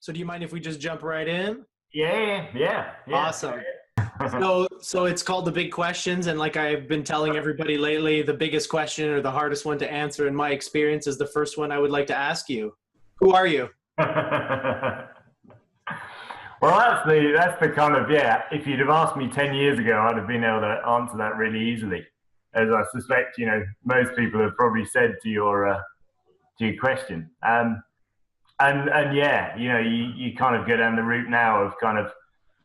So do you mind if we just jump right in? Yeah. Awesome. So it's called the big questions, and like I've been telling everybody lately, the biggest question or the hardest one to answer in my experience is the first one I would like to ask you. Who are you? Well, that's the kind of, yeah. If you'd have asked me 10 years ago, I'd have been able to answer that really easily, as I suspect most people have probably said to your question. And yeah, you kind of go down the route now of kind of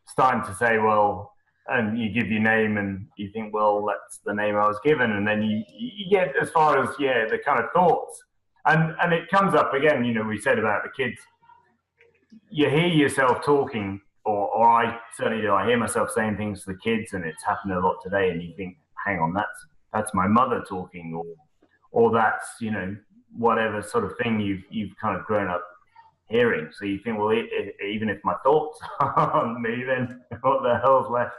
starting to say, well, and you give your name and you think, well, that's the name I was given, and then you get as far as the kind of thoughts, and it comes up again. We said about the kids. You hear yourself talking, or I certainly do. I hear myself saying things to the kids, and it's happened a lot today. And you think, hang on, that's my mother talking, or that's whatever sort of thing you've kind of grown up hearing. So you think, well, even if my thoughts aren't me, then what the hell's left?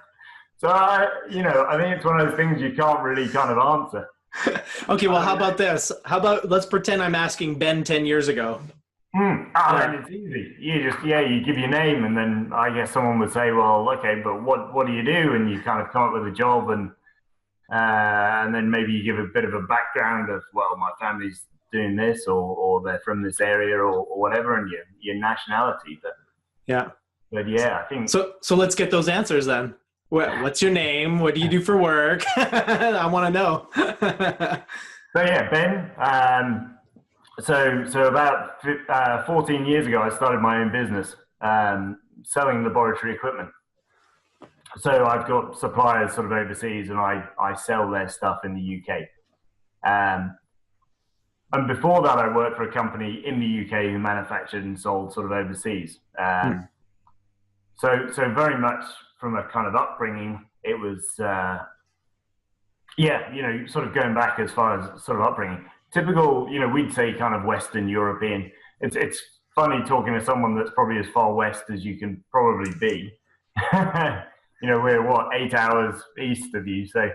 So I think it's one of those things you can't really kind of answer. Okay, well, how about this? How about let's pretend I'm asking Ben 10 years ago. And it's easy. You give your name, and then I guess someone would say, well, okay, but what do you do? And you kind of come up with a job, and then maybe you give a bit of a background of, well, my family's doing this, or they're from this area, or whatever, and your nationality. But yeah, I think so. So let's get those answers then. What's your name? What do you do for work? I want to know. So yeah, Ben. So about 14 years ago, I started my own business, selling laboratory equipment. So I've got suppliers sort of overseas, and I sell their stuff in the UK. And before that, I worked for a company in the UK who manufactured and sold sort of overseas. So very much from a kind of upbringing, it was, sort of going back as far as sort of upbringing. Typical, we'd say kind of Western European. It's funny talking to someone that's probably as far west as you can probably be. We're 8 hours east of you, so.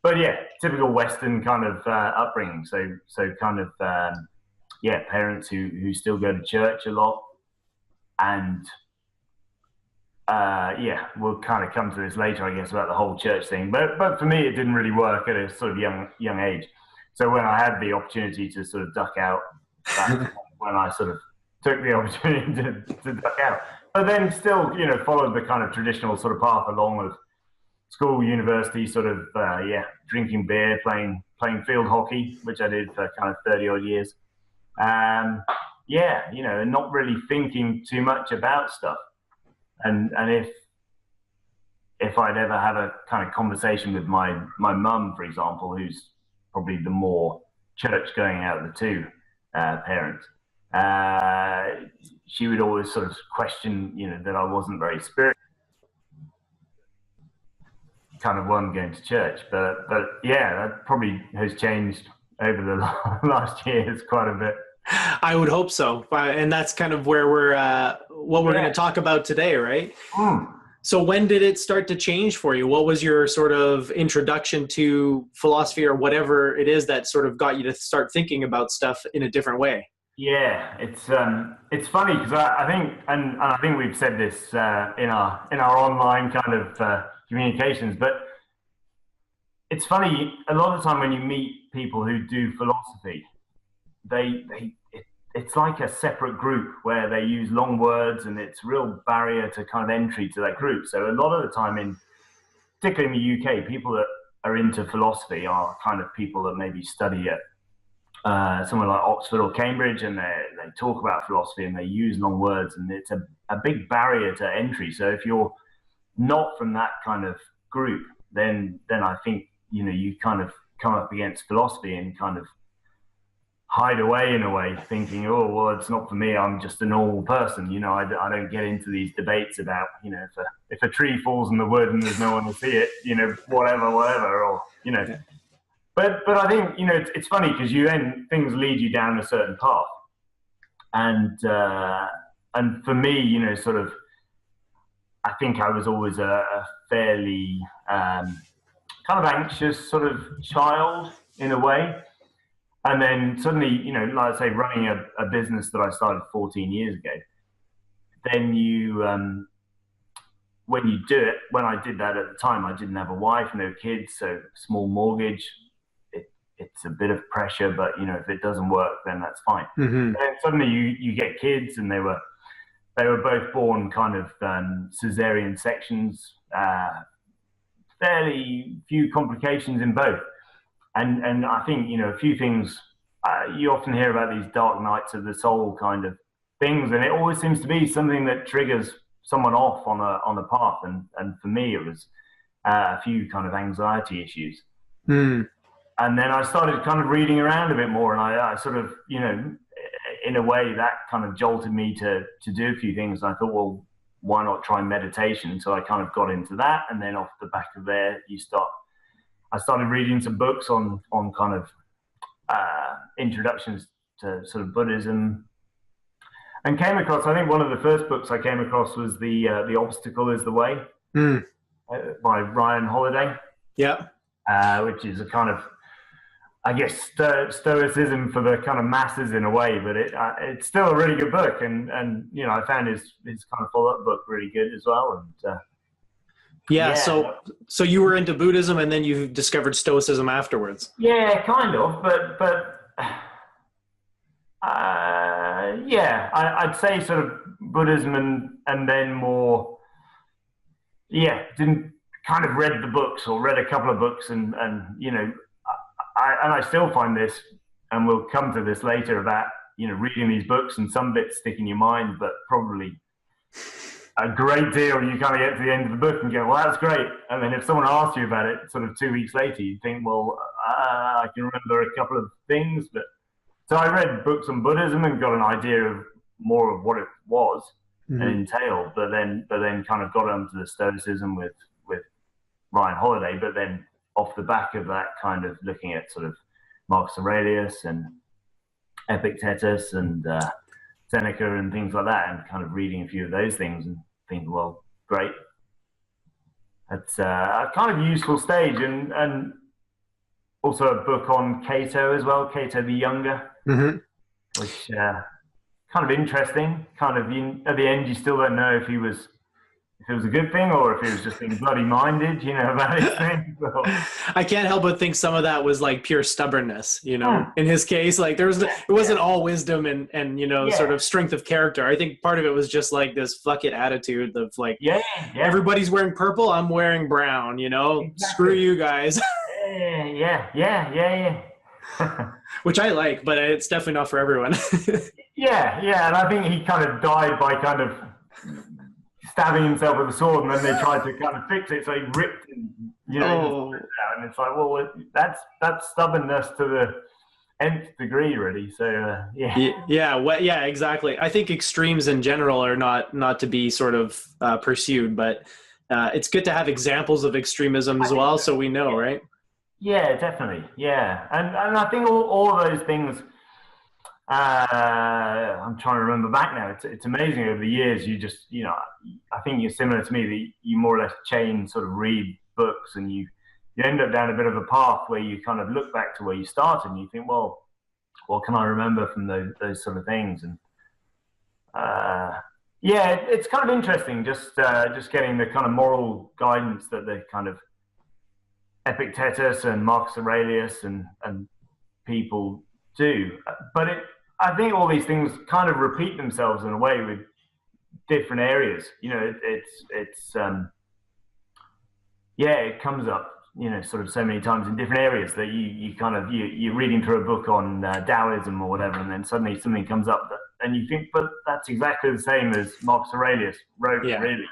But yeah, typical Western kind of upbringing. So kind of parents who still go to church a lot, and we'll kind of come to this later, I guess, about the whole church thing. But for me, it didn't really work at a sort of young age. So when I had the opportunity to sort of duck out, that's when I sort of took the opportunity to duck out. But then still, followed the kind of traditional sort of path along of school, university, sort of, drinking beer, playing field hockey, which I did for kind of 30 odd years. And not really thinking too much about stuff. And if I'd ever have a kind of conversation with my mum, for example, who's probably the more church going out of the two parents, she would always sort of question, that I wasn't very spiritual. Kind of one going to church, but yeah, that probably has changed over the last years quite a bit. I would hope so, and that's kind of where what we're going to talk about today, right? So when did it start to change for you? What was your sort of introduction to philosophy, or whatever it is that sort of got you to start thinking about stuff in a different way? Yeah, it's funny because I think, and I think we've said this in our online kind of communications, but it's funny, a lot of the time when you meet people who do philosophy, it's like a separate group where they use long words, and it's a real barrier to kind of entry to that group. So a lot of the time, particularly in the UK, people that are into philosophy are kind of people that maybe study at somewhere like Oxford or Cambridge, and they talk about philosophy and they use long words, and it's a big barrier to entry. So if you're not from that kind of group, then I think you kind of come up against philosophy and kind of hide away in a way, thinking, oh well, it's not for me, I'm just a normal person, I don't get into these debates about if a tree falls in the wood and there's no one to see it, whatever, or but I think it's funny because things lead you down a certain path, and for me, sort of, I think I was always a fairly kind of anxious sort of child in a way. And then suddenly, like I say, running a business that I started 14 years ago, then you when you do it, when I did that at the time, I didn't have a wife, no kids, so small mortgage. It's a bit of pressure, but if it doesn't work, then that's fine. Mm-hmm. And then suddenly you get kids, and they were both born kind of cesarean sections, fairly few complications in both. And I think a few things you often hear about, these dark nights of the soul kind of things, and it always seems to be something that triggers someone off on a path. And for me, it was a few kind of anxiety issues. Mm. And then I started kind of reading around a bit more, and I sort of, in a way that kind of jolted me to do a few things. And I thought, well, why not try meditation? So I kind of got into that. And then off the back of there, I started reading some books on kind of introductions to sort of Buddhism, and came across, I think one of the first books I came across was The Obstacle is the Way by Ryan Holiday. Yeah. Which is a kind of, I guess, stoicism for the kind of masses in a way, but it's still a really good book, and I found his kind of follow-up book really good as well. And yeah. So you were into Buddhism, and then you discovered Stoicism afterwards. Yeah, kind of, but yeah, I'd say sort of Buddhism, and then more, didn't kind of read the books, or read a couple of books, and I still find this, and we'll come to this later, about reading these books, and some bits stick in your mind, but probably a great deal you kind of get to the end of the book and go, well, that's great. And then if someone asks you about it sort of 2 weeks later, you think, well, I can remember a couple of things. But so I read books on Buddhism and got an idea of more of what it was and entailed, but then kind of got onto the Stoicism with Ryan Holiday, but then off the back of that, kind of looking at sort of Marcus Aurelius and Epictetus and Seneca and things like that, and kind of reading a few of those things and thinking, well, great. That's a kind of useful stage, and also a book on Cato as well, Cato the Younger, which kind of interesting. Kind of at the end, you still don't know if it was a good thing, or if he was just being bloody minded, about his thing. So. I can't help but think some of that was like pure stubbornness, in his case. Like it wasn't all wisdom and sort of strength of character. I think part of it was just like this fuck it attitude of like, everybody's wearing purple, I'm wearing brown, exactly. Screw you guys. Yeah. Which I like, but it's definitely not for everyone. yeah, and I think he kind of died by kind of stabbing himself with a sword, and then they tried to kind of fix it, so he ripped and and it's like, well, that's stubbornness to the nth degree, really. So yeah, exactly. I think extremes in general are not to be sort of pursued, but it's good to have examples of extremism as well, so we know, right? Yeah, definitely. Yeah, and I think all of those things. I'm trying to remember back now. It's amazing over the years. You just, I think you're similar to me, that you more or less sort of read books, and you end up down a bit of a path where you kind of look back to where you started, and you think, well, what can I remember from those sort of things? And it's kind of interesting, just getting the kind of moral guidance that the kind of Epictetus and Marcus Aurelius and people do. But I think all these things kind of repeat themselves in a way with different areas. It comes up, sort of so many times in different areas that you're reading through a book on Taoism or whatever, and then suddenly something comes up and you think, but that's exactly the same as Marcus Aurelius wrote. Yeah. Really,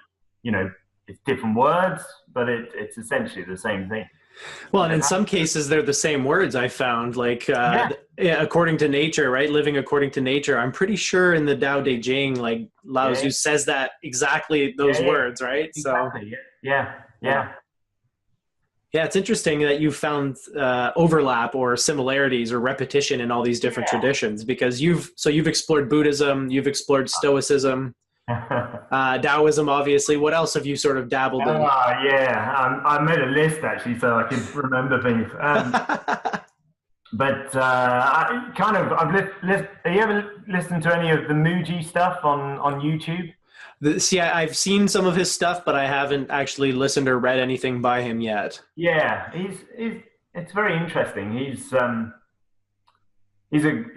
it's different words, but it's essentially the same thing. Well, and in some cases, they're the same words, I found, like according to nature, right? Living according to nature. I'm pretty sure in the Tao Te Ching, like Lao Tzu says that exactly those words, right? Exactly. So yeah. It's interesting that you found overlap or similarities or repetition in all these different traditions, because you've explored Buddhism, you've explored Stoicism. Taoism, obviously. What else have you sort of dabbled in? I made a list actually, so I can remember things. But have you ever listened to any of the Muji stuff on YouTube? See, I've seen some of his stuff, but I haven't actually listened or read anything by him yet. Yeah, he's it's very interesting. He's a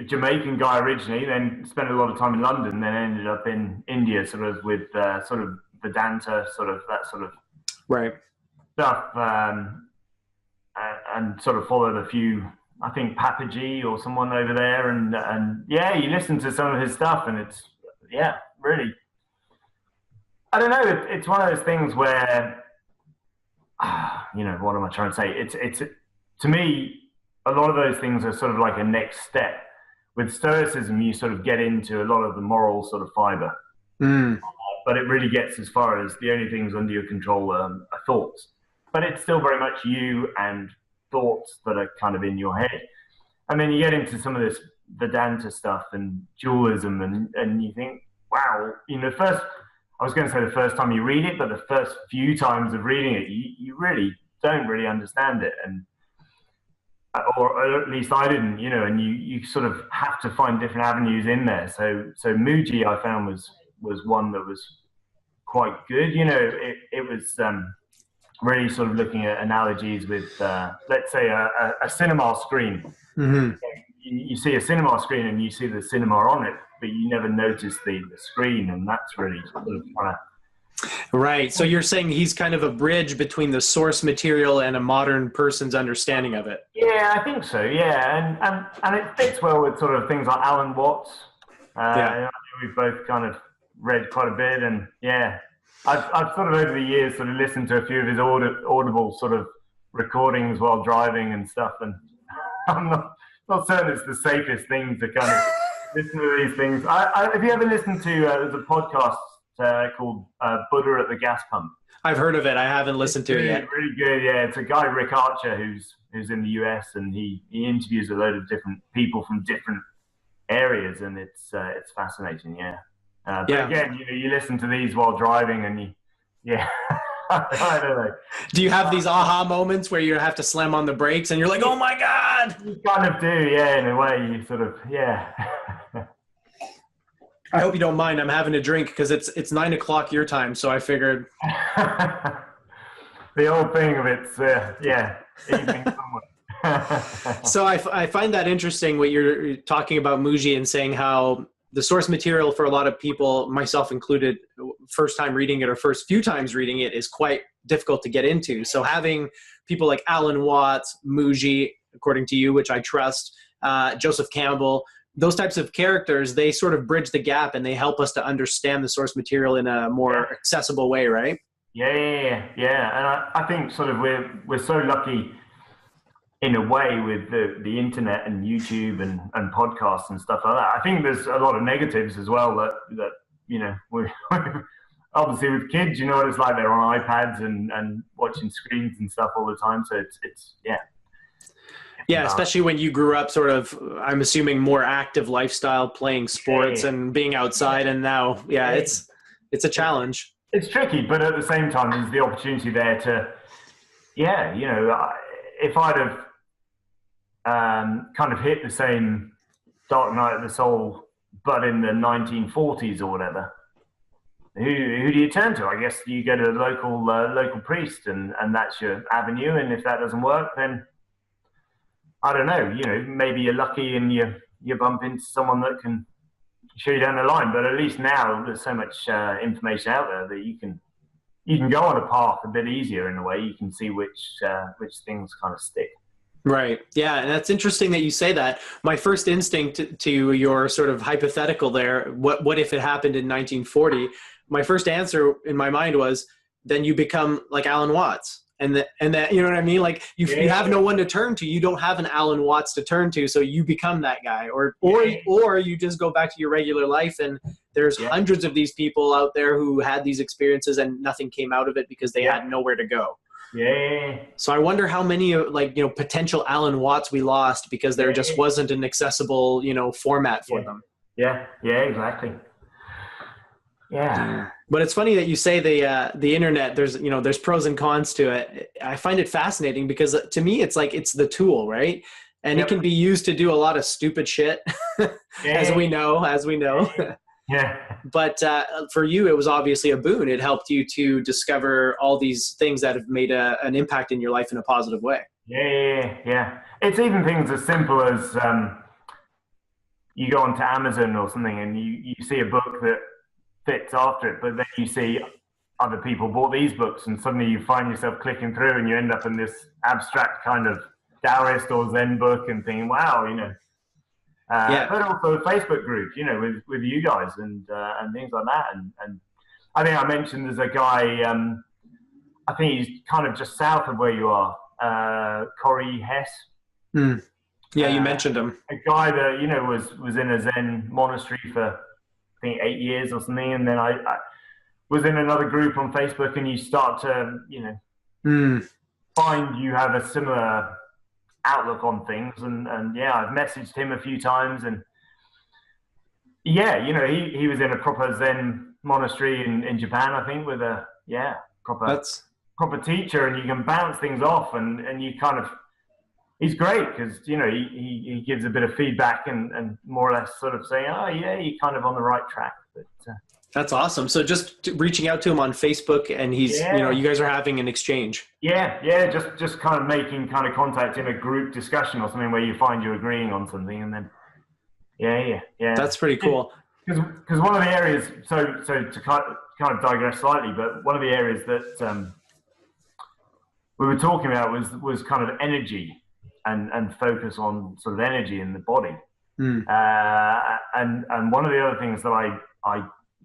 Jamaican guy originally, then spent a lot of time in London, then ended up in India, sort of with sort of Vedanta, sort of that sort of Right. stuff, and sort of followed a few. I think Papaji or someone over there, and yeah, you listen to some of his stuff, and it's really. I don't know. It's one of those things where, what am I trying to say? It's to me, a lot of those things are sort of like a next step. With Stoicism, you sort of get into a lot of the moral sort of fiber, but it really gets as far as the only things under your control are thoughts. But it's still very much you and thoughts that are kind of in your head. And then you get into some of this Vedanta stuff and dualism, and you think, wow, I was going to say the first time you read it, but the first few times of reading it, you really don't really understand it, or at least I didn't, and you sort of have to find different avenues in there. So Muji I found was one that was quite good. It was really sort of looking at analogies with, let's say, a cinema screen. Mm-hmm. You see a cinema screen and you see the cinema on it, but you never notice the screen, and that's really sort of kind of. Right. So you're saying he's kind of a bridge between the source material and a modern person's understanding of it. Yeah, I think so. Yeah, and it fits well with sort of things like Alan Watts. We've both kind of read quite a bit, and yeah, I've sort of over the years sort of listened to a few of his audible sort of recordings while driving and stuff, and I'm not certain it's the safest thing to kind of listen to these things. Have you ever listened to there's a podcast called Buddha at the Gas Pump? I've heard of it. I haven't listened to it yet. Really good, yeah. It's a guy, Rick Archer, who's in the US, and he interviews a load of different people from different areas, and it's fascinating, yeah. But again, you listen to these while driving, and I don't know. Do you have these aha moments where you have to slam on the brakes and you're like, oh my God? You kind of do, yeah, in a way. You sort of, yeah. I hope you don't mind. I'm having a drink because it's 9:00 your time, so I figured. The old thing of it's, evening somewhere. So I find that interesting what you're talking about Muji and saying how the source material for a lot of people, myself included, first time reading it or first few times reading it is quite difficult to get into. So having people like Alan Watts, Muji, according to you, which I trust, Joseph Campbell, those types of characters, they sort of bridge the gap and they help us to understand the source material in a more accessible way, right? Yeah. And I think sort of we're so lucky in a way with the internet and YouTube and podcasts and stuff like that. I think there's a lot of negatives as well that we're obviously with kids, you know what it's like, they're on iPads and watching screens and stuff all the time. So it's Yeah, especially when you grew up sort of, I'm assuming, more active lifestyle, playing sports and being outside, and now, it's a challenge. It's tricky, but at the same time, there's the opportunity there to, if I'd have kind of hit the same Dark Night of the Soul, but in the 1940s or whatever, who do you turn to? I guess you go to a local priest, and that's your avenue. And if that doesn't work, then I don't know. Maybe you're lucky and you bump into someone that can show you down the line. But at least now there's so much information out there that you can go on a path a bit easier in a way. You can see which things kind of stick. Right. Yeah. And that's interesting that you say that. My first instinct to your sort of hypothetical there, what if it happened in 1940? My first answer in my mind was, then you become like Alan Watts. And that, you know what I mean? Like you have no one to turn to. You don't have an Alan Watts to turn to. So you become that guy, or you just go back to your regular life. And there's hundreds of these people out there who had these experiences and nothing came out of it because they had nowhere to go. Yeah. So I wonder how many potential Alan Watts we lost because there just wasn't an accessible, format for them. Yeah. Yeah, exactly. Yeah. But it's funny that you say the internet, there's pros and cons to it. I find it fascinating because to me, it's like, it's the tool, right? And it can be used to do a lot of stupid shit as we know. Yeah. But for you, it was obviously a boon. It helped you to discover all these things that have made an impact in your life in a positive way. Yeah. It's even things as simple as you go onto Amazon or something and you see a book that fits after it, but then you see other people bought these books and suddenly you find yourself clicking through and you end up in this abstract kind of Taoist or Zen book and thinking, wow, but also a Facebook group, with you guys and things like that. And I think I mentioned there's a guy, I think he's kind of just south of where you are, Corey Hess. Mm. Yeah, you mentioned him. A guy that, was in a Zen monastery for, I think, 8 years or something. And then I was in another group on Facebook and you start to, find you have a similar outlook on things. And I've messaged him a few times and he was in a proper Zen monastery in Japan, I think, with a, proper teacher, and you can bounce things off and you kind of, he's great because he gives a bit of feedback and more or less sort of saying, oh yeah, you're kind of on the right track. But that's awesome. So just reaching out to him on Facebook, and he's you guys are having an exchange. Just kind of making kind of contact in a group discussion or something where you find you're agreeing on something, and then that's pretty cool. Because one of the areas, so to kind of digress slightly, but one of the areas that we were talking about was kind of energy and focus on sort of energy in the body. And one of the other things that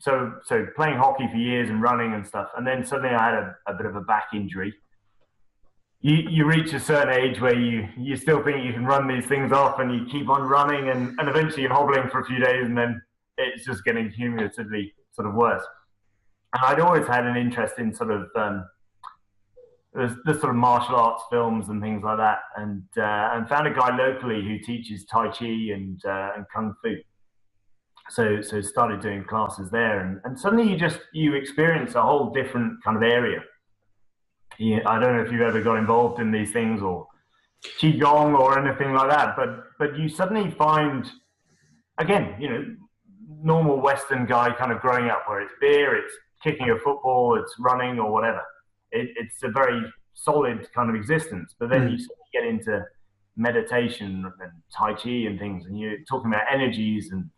so playing hockey for years and running and stuff, and then suddenly I had a bit of a back injury. You reach a certain age where you still think you can run these things off, and you keep on running, and eventually you're hobbling for a few days, and then it's just getting cumulatively sort of worse. And I'd always had an interest in sort of the sort of martial arts films and things like that, and found a guy locally who teaches Tai Chi and Kung Fu. So started doing classes there, and suddenly you experience a whole different kind of area. I don't know if you've ever got involved in these things or Qigong or anything like that, but you suddenly find, again, normal Western guy kind of growing up where it's beer, it's kicking a football, it's running or whatever. It's a very solid kind of existence, but then you sort of get into meditation and Tai Chi and things, and you're talking about energies and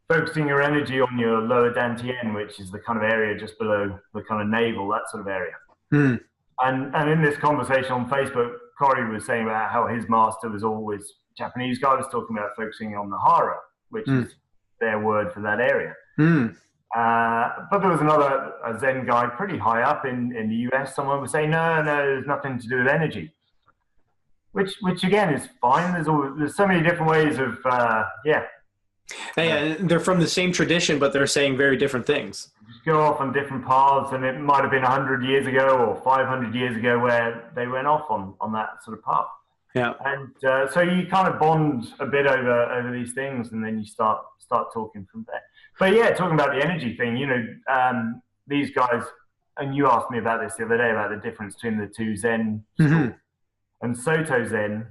focusing your energy on your lower dantian, which is the kind of area just below the kind of navel, that sort of area. And in this conversation on Facebook, Corey was saying about how his master was always Japanese guy, was talking about focusing on the hara, which is their word for that area. But there was a Zen guy pretty high up in the US. Someone was saying, no, there's nothing to do with energy, which again is fine. There's so many different ways of, they're from the same tradition, but they're saying very different things. Just go off on different paths, and it might have been 100 years ago or 500 years ago where they went off on that sort of path. Yeah. And so you kind of bond a bit over these things, and then you start talking from there. But yeah, talking about the energy thing, these guys, and you asked me about this the other day, about the difference between the two Zen schools. And Soto Zen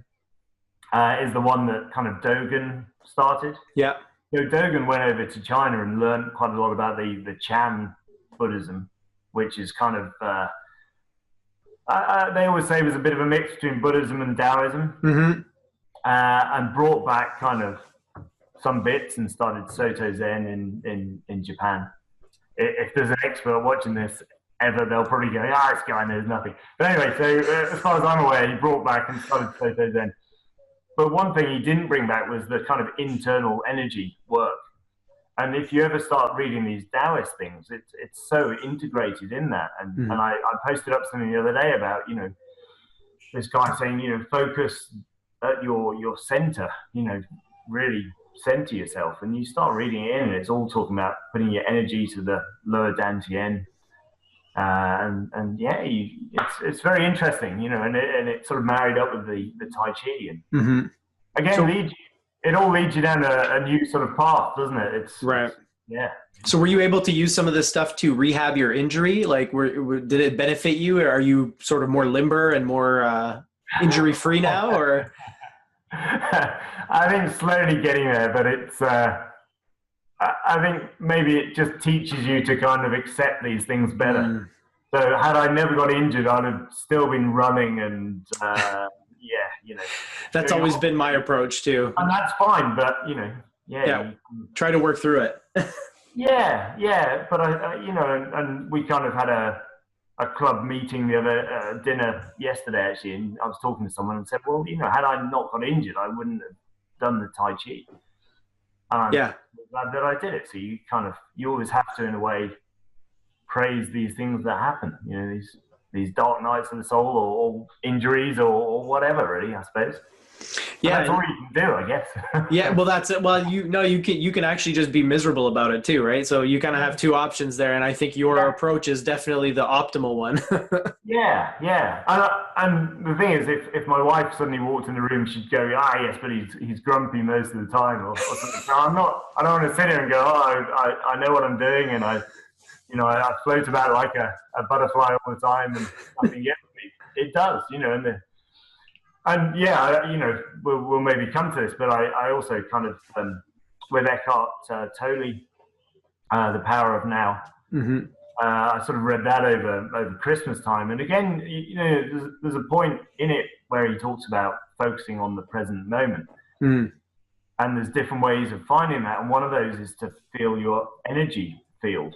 is the one that kind of Dogen started. Yeah. So Dogen went over to China and learned quite a lot about the Chan Buddhism, which is kind of, they always say it was a bit of a mix between Buddhism and Taoism, and brought back kind of some bits and started Soto Zen in Japan. If there's an expert watching this ever, they'll probably go, this guy knows nothing. But anyway, so as far as I'm aware, he brought back and started Soto Zen. But one thing he didn't bring back was the kind of internal energy work. And if you ever start reading these Taoist things, it's so integrated in that. And I posted up something the other day about, this guy saying, focus at your center, really center yourself. And you start reading it in, and it's all talking about putting your energy to the lower dantian. It's very interesting, and it sort of married up with the Tai Chi, and again, it all leads you down a new sort of path, doesn't it? It's right. Yeah. So were you able to use some of this stuff to rehab your injury? Like, did it benefit you? Or are you sort of more limber and more injury free now, or? I think slowly getting there, but it's I think maybe it just teaches you to kind of accept these things better. Mm. So had I never got injured, I'd have still been running and That's always been my approach too. And that's fine, but try to work through it. yeah. But and we kind of had a club meeting the other dinner yesterday actually, and I was talking to someone and said, well, had I not got injured, I wouldn't have done the Tai Chi. I'm glad that I did it. So you always have to, in a way, praise these things that happen. These dark nights of the soul, or injuries, or whatever. Really, I suppose. Yeah, and that's all you can do, I guess. Yeah, well, that's it. Well, you can actually just be miserable about it too, right? So you kind of have two options there, and I think your approach is definitely the optimal one. Yeah. And the thing is, if my wife suddenly walked in the room, she'd go, yes, but he's grumpy most of the time, or something. So I don't want to sit here and go, I know what I'm doing, and I float about like a butterfly all the time, and nothing gets me. It does, we'll maybe come to this, but I also kind of, with Eckhart Tolle, The Power of Now, I sort of read that over Christmas time. And again, there's a point in it where he talks about focusing on the present moment. And there's different ways of finding that. And one of those is to feel your energy field.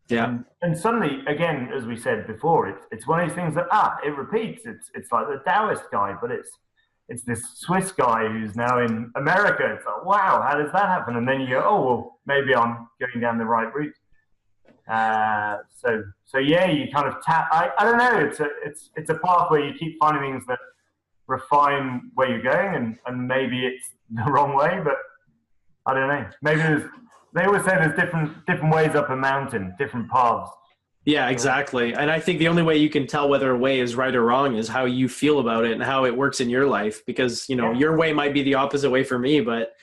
Yeah. And suddenly, again, as we said before, it's one of these things that it repeats. It's like the Taoist guy, but it's this Swiss guy who's now in America. It's like, wow, how does that happen? And then you go, oh, well, maybe I'm going down the right route. So yeah, you kind of tap. I don't know. It's a path where you keep finding things that refine where you're going, and maybe it's the wrong way, but I don't know. Maybe they always say there's different ways up a mountain, different paths. Yeah, exactly. And I think the only way you can tell whether a way is right or wrong is how you feel about it and how it works in your life. Because, your way might be the opposite way for me, but it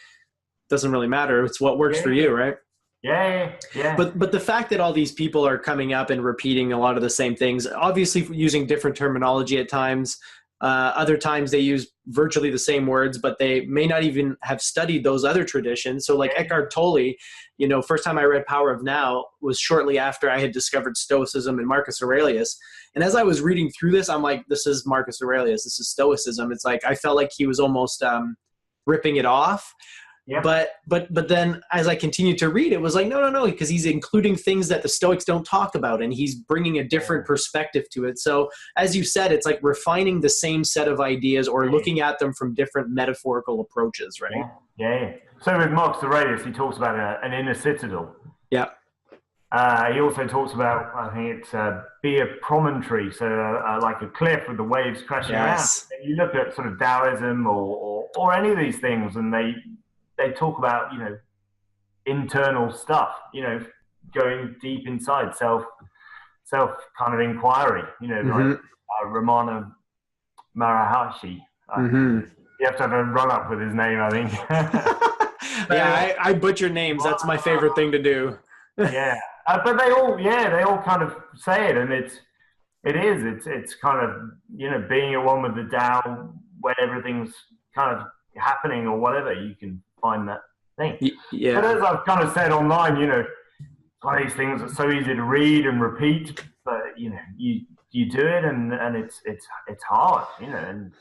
doesn't really matter. It's what works for you, right? Yeah. But the fact that all these people are coming up and repeating a lot of the same things, obviously using different terminology at times, other times they use virtually the same words, but they may not even have studied those other traditions. So like Eckhart Tolle, first time I read Power of Now was shortly after I had discovered Stoicism and Marcus Aurelius. And as I was reading through this, I'm like, this is Marcus Aurelius, this is Stoicism. It's like, I felt like he was almost ripping it off. Yeah. But then as I continued to read, it was like, no, because he's including things that the Stoics don't talk about, and he's bringing a different perspective to it. So as you said, it's like refining the same set of ideas or looking at them from different metaphorical approaches, right? Yeah. So with Marcus Aurelius, he talks about an inner citadel. Yeah. He also talks about, I think it's be a promontory, so like a cliff with the waves crashing around. And you look at sort of Taoism or any of these things, and they talk about, internal stuff, going deep inside, self kind of inquiry, like Ramana Maharishi. You have to have a run up with his name, I think. Yeah, I butcher names. That's my favorite thing to do. Yeah. But they all kind of say it, and it's kind of, being at one with the Tao when everything's kind of happening or whatever, you can find that thing. Yeah. But as I've kind of said online, one of these things that's so easy to read and repeat, but you do it and it's hard, and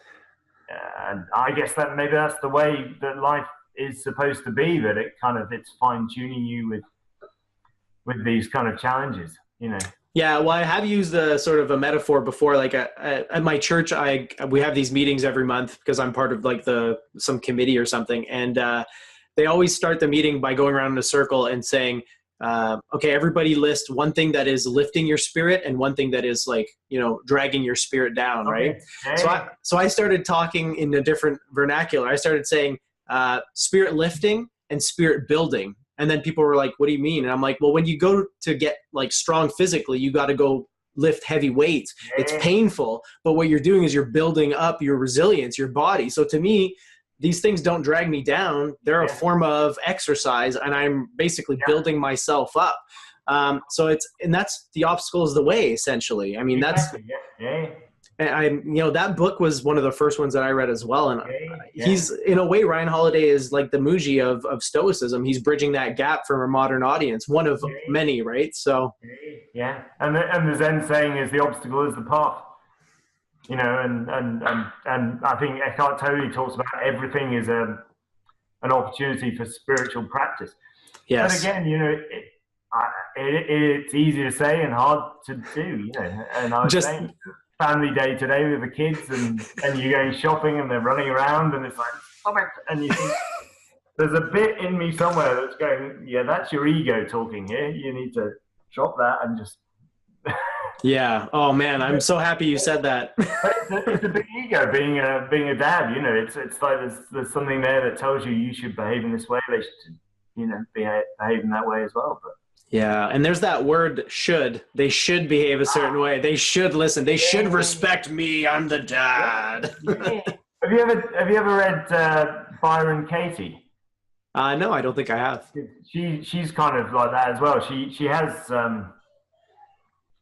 I guess that maybe that's the way that life is supposed to be, that it's fine tuning you with these kind of challenges, Yeah, well, I have used a sort of a metaphor before. Like at my church, we have these meetings every month because I'm part of like some committee or something, and they always start the meeting by going around in a circle and saying, "Okay, everybody list one thing that is lifting your spirit and one thing that is like dragging your spirit down." Right? Okay. So I started talking in a different vernacular. I started saying spirit lifting and spirit building. And then people were like, what do you mean? And I'm like, well, when you go to get like strong physically, you got to go lift heavy weights. It's painful, but what you're doing is you're building up your resilience, your body. So to me, these things don't drag me down. They're a form of exercise, and I'm basically building myself up. So that's the obstacle is the way, essentially. I mean, And that book was one of the first ones that I read as well. And Yeah. he's, in a way, Ryan Holiday is like the Muji of Stoicism. He's bridging that gap for a modern audience, one of many, right? So, yeah. And the Zen saying is the obstacle is the path. And I think Eckhart Tolle talks about everything is an opportunity for spiritual practice. yes. But again, it's easy to say and hard to do. And I was saying family day today with the kids, and you're going shopping and they're running around, and it's like, stop it, and you think there's a bit in me somewhere that's going, yeah, that's your ego talking here. You need to drop that and just. Yeah. Oh man, I'm so happy you said that. It's a big ego being a dad. It's like there's something there that tells you should behave in this way. They should, behave in that way as well. But yeah, and there's that word should. They should behave a certain way. They should listen. They should respect me. I'm the dad. Yeah. Have you ever read Byron Katie? No, I don't think I have. She's kind of like that as well. She has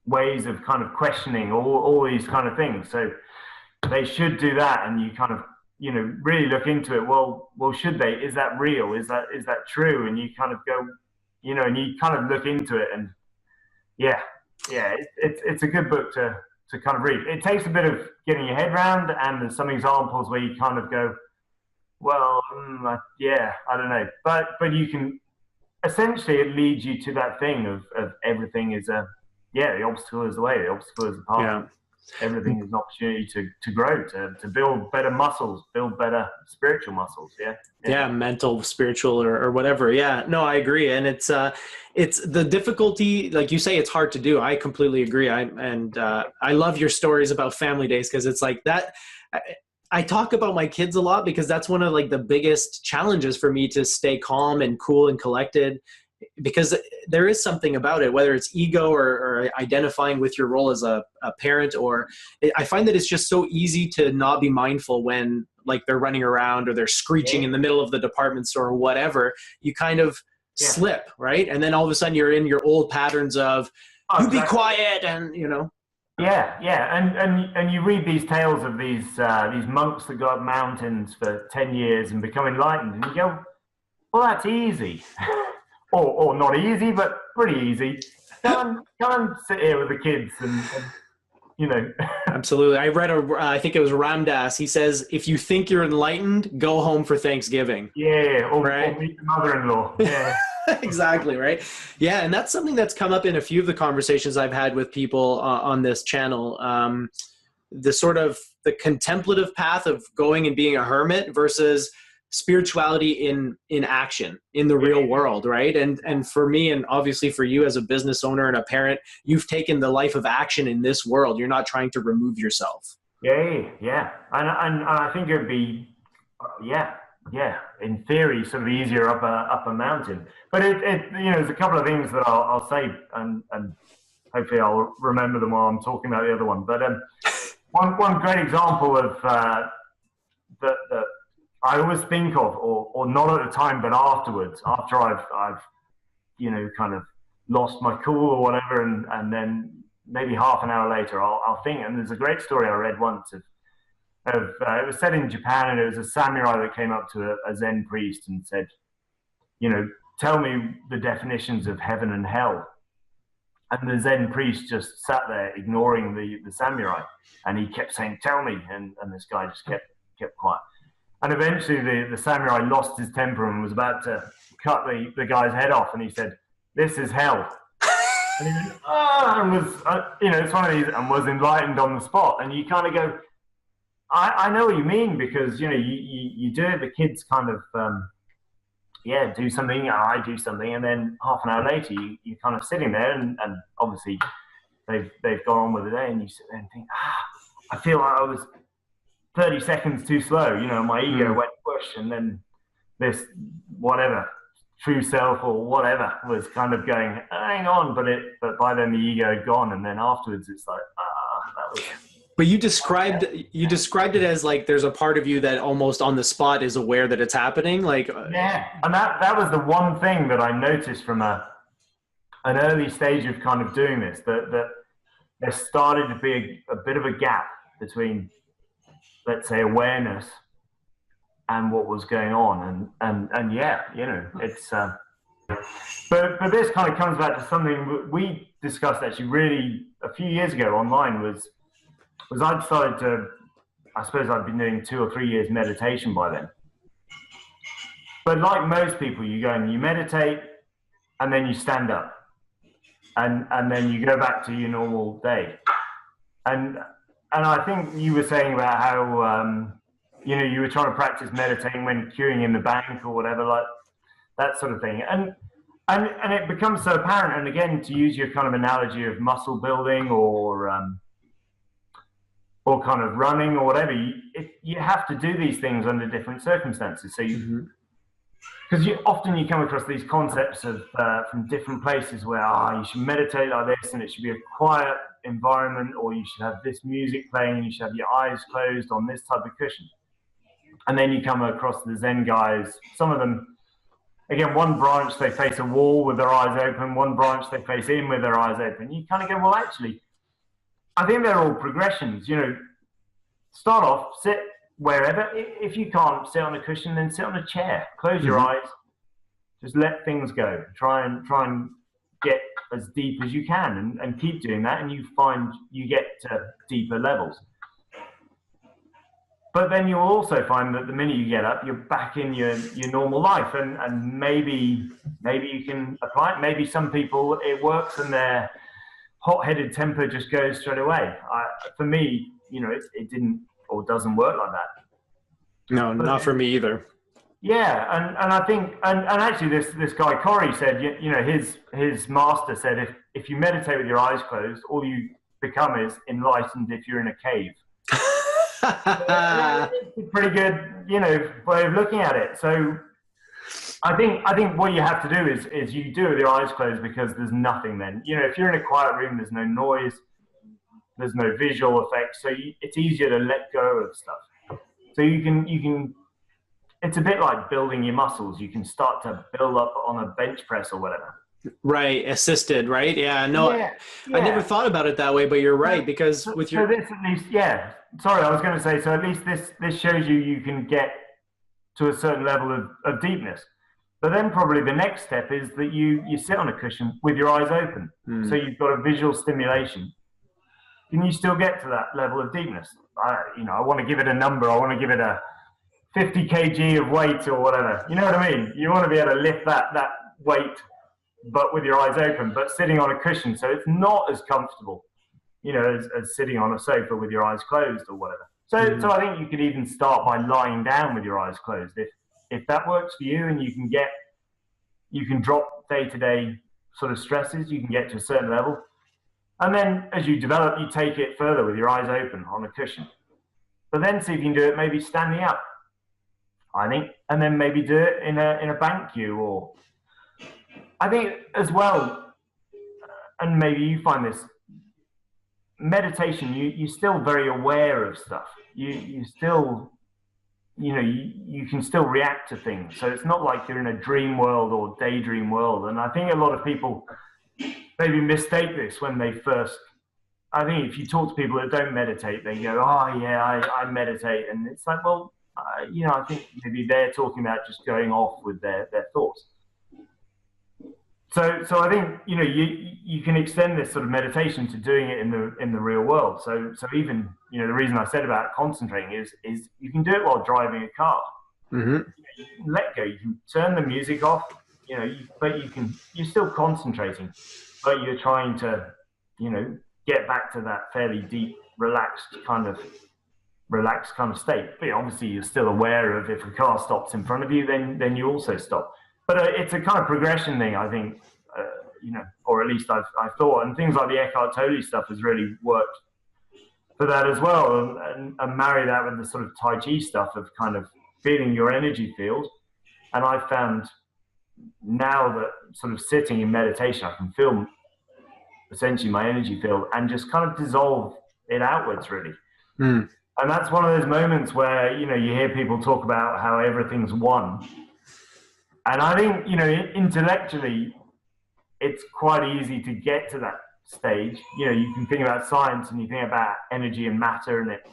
ways of kind of questioning all these kind of things. So they should do that, and you kind of really look into it. Well, should they? Is that real? Is that true? And you kind of go, and you kind of look into it, and it's a good book to kind of read. It takes a bit of getting your head around, and there's some examples where you kind of go, well, I don't know, but you can essentially, it leads you to that thing of everything is the obstacle is the way, the obstacle is the path. Yeah. Everything is an opportunity to grow, to build better muscles, build better spiritual muscles. Yeah, mental, spiritual, or whatever. Yeah, no, I agree. And it's the difficulty, like you say, it's hard to do. I completely agree. I love your stories about family days, because it's like that. I talk about my kids a lot because that's one of like the biggest challenges for me, to stay calm and cool and collected, because there is something about it, whether it's ego or identifying with your role as a parent, I find that it's just so easy to not be mindful when like they're running around or they're screeching in the middle of the department store or whatever. You kind of slip, right? And then all of a sudden you're in your old patterns of be quiet, and and you read these tales of these monks that go up mountains for 10 years and become enlightened, and you go, well, that's easy. Or not easy, but pretty easy. Come and sit here with the kids and Absolutely. I read I think it was Ram Dass. He says, if you think you're enlightened, go home for Thanksgiving. Yeah, or meet the mother-in-law. Yeah. Exactly, right? Yeah, and that's something that's come up in a few of the conversations I've had with people on this channel. The sort of the contemplative path of going and being a hermit versus spirituality in action in the real world, right? And for me, and obviously for you as a business owner and a parent, you've taken the life of action in this world. You're not trying to remove yourself. Yeah. And I think it would be, in theory, sort of easier up a mountain. But there's a couple of things that I'll say, and hopefully I'll remember them while I'm talking about the other one. But one great example of that I always think of, or not at the time, but afterwards, after I've kind of lost my cool or whatever, and then maybe half an hour later, I'll think. And there's a great story I read once of it was set in Japan, and it was a samurai that came up to a Zen priest and said, tell me the definitions of heaven and hell. And the Zen priest just sat there ignoring the samurai, and he kept saying, tell me, and this guy just kept quiet. And eventually the samurai lost his temper and was about to cut the guy's head off. And he said, this is hell. And he went, and was, it's one of these, and was enlightened on the spot. And you kind of go, I know what you mean, because, you do it, the kids kind of, do something, I do something. And then half an hour later, you're kind of sitting there and obviously they've gone on with the day, and you sit there and think, I feel like I was 30 seconds too slow, my ego went push, and then this whatever true self or whatever was kind of going, hang on, but by then the ego had gone, and then afterwards it's like, that was. But you described it as like there's a part of you that almost on the spot is aware that it's happening, like and that was the one thing that I noticed from an early stage of kind of doing this, that there started to be a bit of a gap between, let's say, awareness and what was going on. And yeah, you know, it's, but this kind of comes back to something we discussed actually really a few years ago online was I'd started to, I suppose I'd been doing 2 or 3 years meditation by then. But like most people, you go and you meditate and then you stand up and then you go back to your normal day. And I think you were saying about how, you know, you were trying to practice meditating when queuing in the bank or whatever, like that sort of thing. And it becomes so apparent. And again, to use your kind of analogy of muscle building or kind of running or whatever, you have to do these things under different circumstances. So you, because often you come across these concepts of from different places where you should meditate like this, and it should be a quiet environment, or you should have this music playing, and you should have your eyes closed on this type of cushion. And then you come across the Zen guys. Some of them, again, one branch they face a wall with their eyes open, one branch they face in with their eyes open. You kind of go, well, actually, I think they're all progressions. You know, start off, sit wherever. If you can't sit on a cushion, then sit on a chair. Close your eyes. Just let things go. Try and get as deep as you can, and keep doing that, and you find you get to deeper levels. But then you'll also find that the minute you get up, you're back in your normal life, and maybe you can apply it. Maybe some people it works and their hot-headed temper just goes straight away. For me, you know, it didn't or doesn't work like that. No, but not for me either. Yeah, and I think and actually this guy Corey said, you know, his master said if you meditate with your eyes closed, all you become is enlightened if you're in a cave. It's a pretty good, you know, way of looking at it. So I think what you have to do is you do it with your eyes closed, because there's nothing then. You know, if you're in a quiet room, there's no noise, there's no visual effects, so it's easier to let go of stuff. So you can. It's a bit like building your muscles. You can start to build up on a bench press or whatever. Right, assisted, right? Yeah, no, yeah. I never thought about it that way, but you're right, because with your... So this at least, yeah. Sorry, I was going to say, so at least this shows you can get to a certain level of deepness. But then probably the next step is that you sit on a cushion with your eyes open. So you've got a visual stimulation. Can you still get to that level of deepness? I want to give it a number. I want to give it a 50 kg of weight or whatever. You know what I mean? You want to be able to lift that weight, but with your eyes open, but sitting on a cushion. So it's not as comfortable, you know, as sitting on a sofa with your eyes closed or whatever. So I think you could even start by lying down with your eyes closed. If that works for you, and you can drop day-to-day sort of stresses, you can get to a certain level. And then as you develop, you take it further with your eyes open on a cushion. But then see if you can do it maybe standing up, I think, and then maybe do it in a bank queue. Or I think as well, and maybe you find this, meditation, you're still very aware of stuff. You still, you know, you can still react to things. So it's not like you're in a dream world or daydream world. And I think a lot of people maybe mistake this when they first, I think if you talk to people that don't meditate, they go, oh yeah, I meditate. And it's like, well, you know, I think maybe they're talking about just going off with their thoughts. So I think, you know, you can extend this sort of meditation to doing it in the real world. So even, you know, the reason I said about concentrating is you can do it while driving a car. You can let go. You can turn the music off. You know, but you're still concentrating, but you're trying to, you know, get back to that fairly deep, relaxed kind of state. But obviously, you're still aware of if a car stops in front of you, then you also stop. But it's a kind of progression thing, I think, you know, or at least I've thought. And things like the Eckhart Tolle stuff has really worked for that as well. And marry that with the sort of Tai Chi stuff of kind of feeling your energy field. And I found now that sort of sitting in meditation, I can feel essentially my energy field and just kind of dissolve it outwards, really. And that's one of those moments where, you know, you hear people talk about how everything's one. And I think, you know, intellectually, it's quite easy to get to that stage, you can think about science and you think about energy and matter and it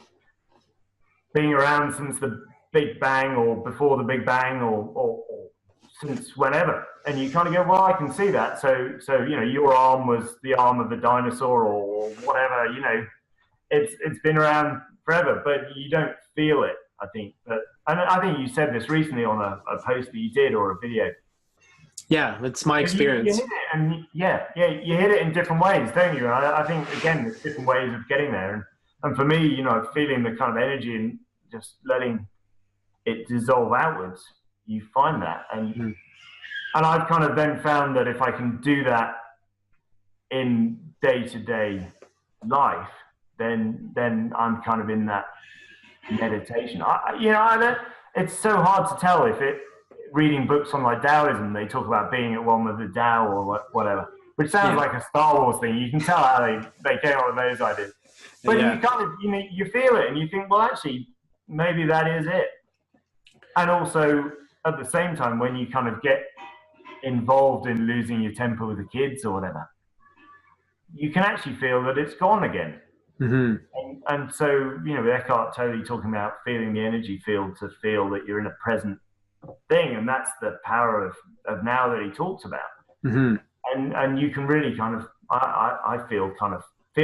being around since the Big Bang or before the Big Bang or since whenever. And you kind of go, well, I can see that. So your arm was the arm of a dinosaur or whatever, it's been around forever, but you don't feel it, I think. And I think you said this recently on a post that you did or a video. Yeah, it's my experience. You hit it and you hit it in different ways, don't you? And I think, again, there's different ways of getting there. And for me, feeling the kind of energy and just letting it dissolve outwards, you find that. And I've kind of then found that if I can do that in day-to-day life, then I'm kind of in that meditation. It's so hard to tell if reading books on like Taoism, they talk about being at one with the Tao or whatever, which sounds like a Star Wars thing. You can tell how they came up with those ideas. But you kind of, you feel it and you think, well, actually, maybe that is it. And also, at the same time, when you kind of get involved in losing your temper with the kids or whatever, you can actually feel that it's gone again. Mm-hmm. And so, with Eckhart Tolle talking about feeling the energy field to feel that you're in a present thing, and that's the power of now that he talks about. Mm-hmm. And you can really kind of, I feel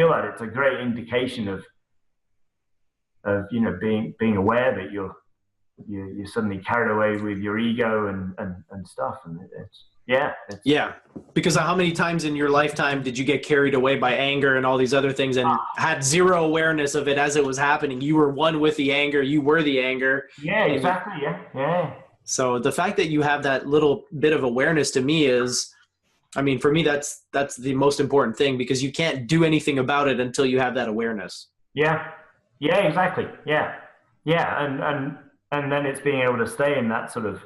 that it's a great indication of being aware that you're suddenly carried away with your ego and stuff, and because how many times in your lifetime did you get carried away by anger and all these other things and had zero awareness of it as it was happening? You were one with the anger, you were the anger. Yeah, exactly. So the fact that you have that little bit of awareness, to me, is, I mean, for me, that's the most important thing, because you can't do anything about it until you have that awareness. Yeah, exactly. Yeah. And then it's being able to stay in that sort of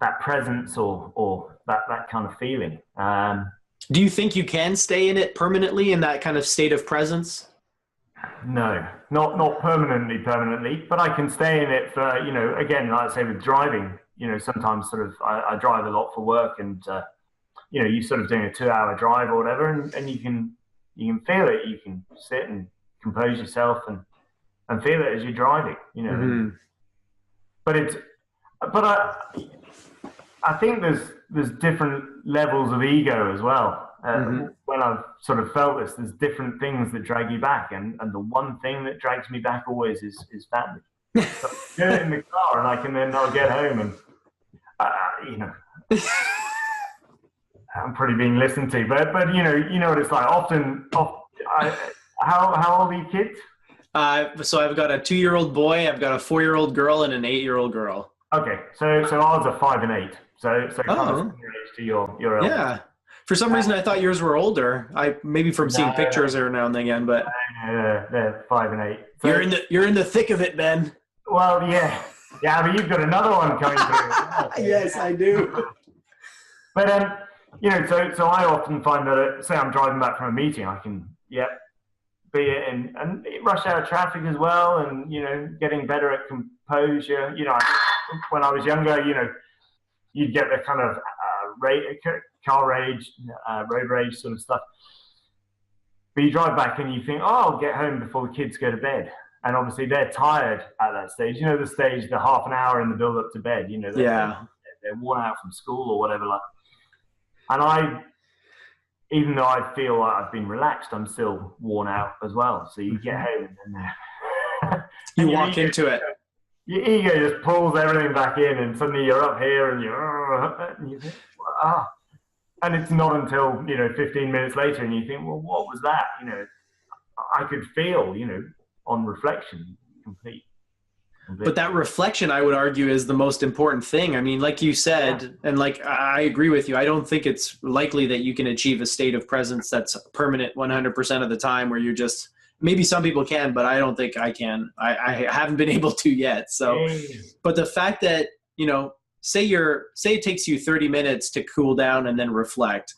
that presence or that kind of feeling. Do you think you can stay in it permanently, in that kind of state of presence? No, not permanently, but I can stay in it for, again, like I say with driving, sometimes sort of I drive a lot for work, and you sort of doing a 2-hour drive or whatever, and you can feel it. You can sit and compose yourself and feel it as you're driving, Mm-hmm. But I think there's different levels of ego as well. When I've sort of felt this, there's different things that drag you back, and the one thing that drags me back always is family. So I do it in the car, and I'll get home and I'm pretty being listened to, but you know what it's like. How old are your kids? So I've got a 2-year-old boy, I've got a 4-year-old girl, and an 8-year-old girl. Okay, so ours are 5 and 8. So kind of similar age to your eldest. Yeah. For some reason, I thought yours were older. Maybe from seeing pictures every now and again, but they're 5 and 8. So, you're in the thick of it, Ben. Well, yeah, but you've got another one coming through. Yes, I do. But so I often find that say I'm driving back from a meeting, I can be it in and rush hour traffic as well, and getting better at composure. When I was younger, you'd get the kind of car rage, road rage sort of stuff. But you drive back and you think, I'll get home before the kids go to bed. And obviously they're tired at that stage. The stage, the half an hour in the build up to bed, they're worn out from school or whatever. And even though I feel like I've been relaxed, I'm still worn out as well. So you get home and then you walk into it. Your ego just pulls everything back in, and suddenly you're up here and you think, and it's not until 15 minutes later, and you think, well, what was that? I could feel, on reflection, complete. But that reflection, I would argue, is the most important thing. I mean, like you said, and like I agree with you, I don't think it's likely that you can achieve a state of presence that's permanent 100% of the time, where you're just, maybe some people can, but I don't think I can. I haven't been able to yet. So, but the fact that, say it takes you 30 minutes to cool down and then reflect.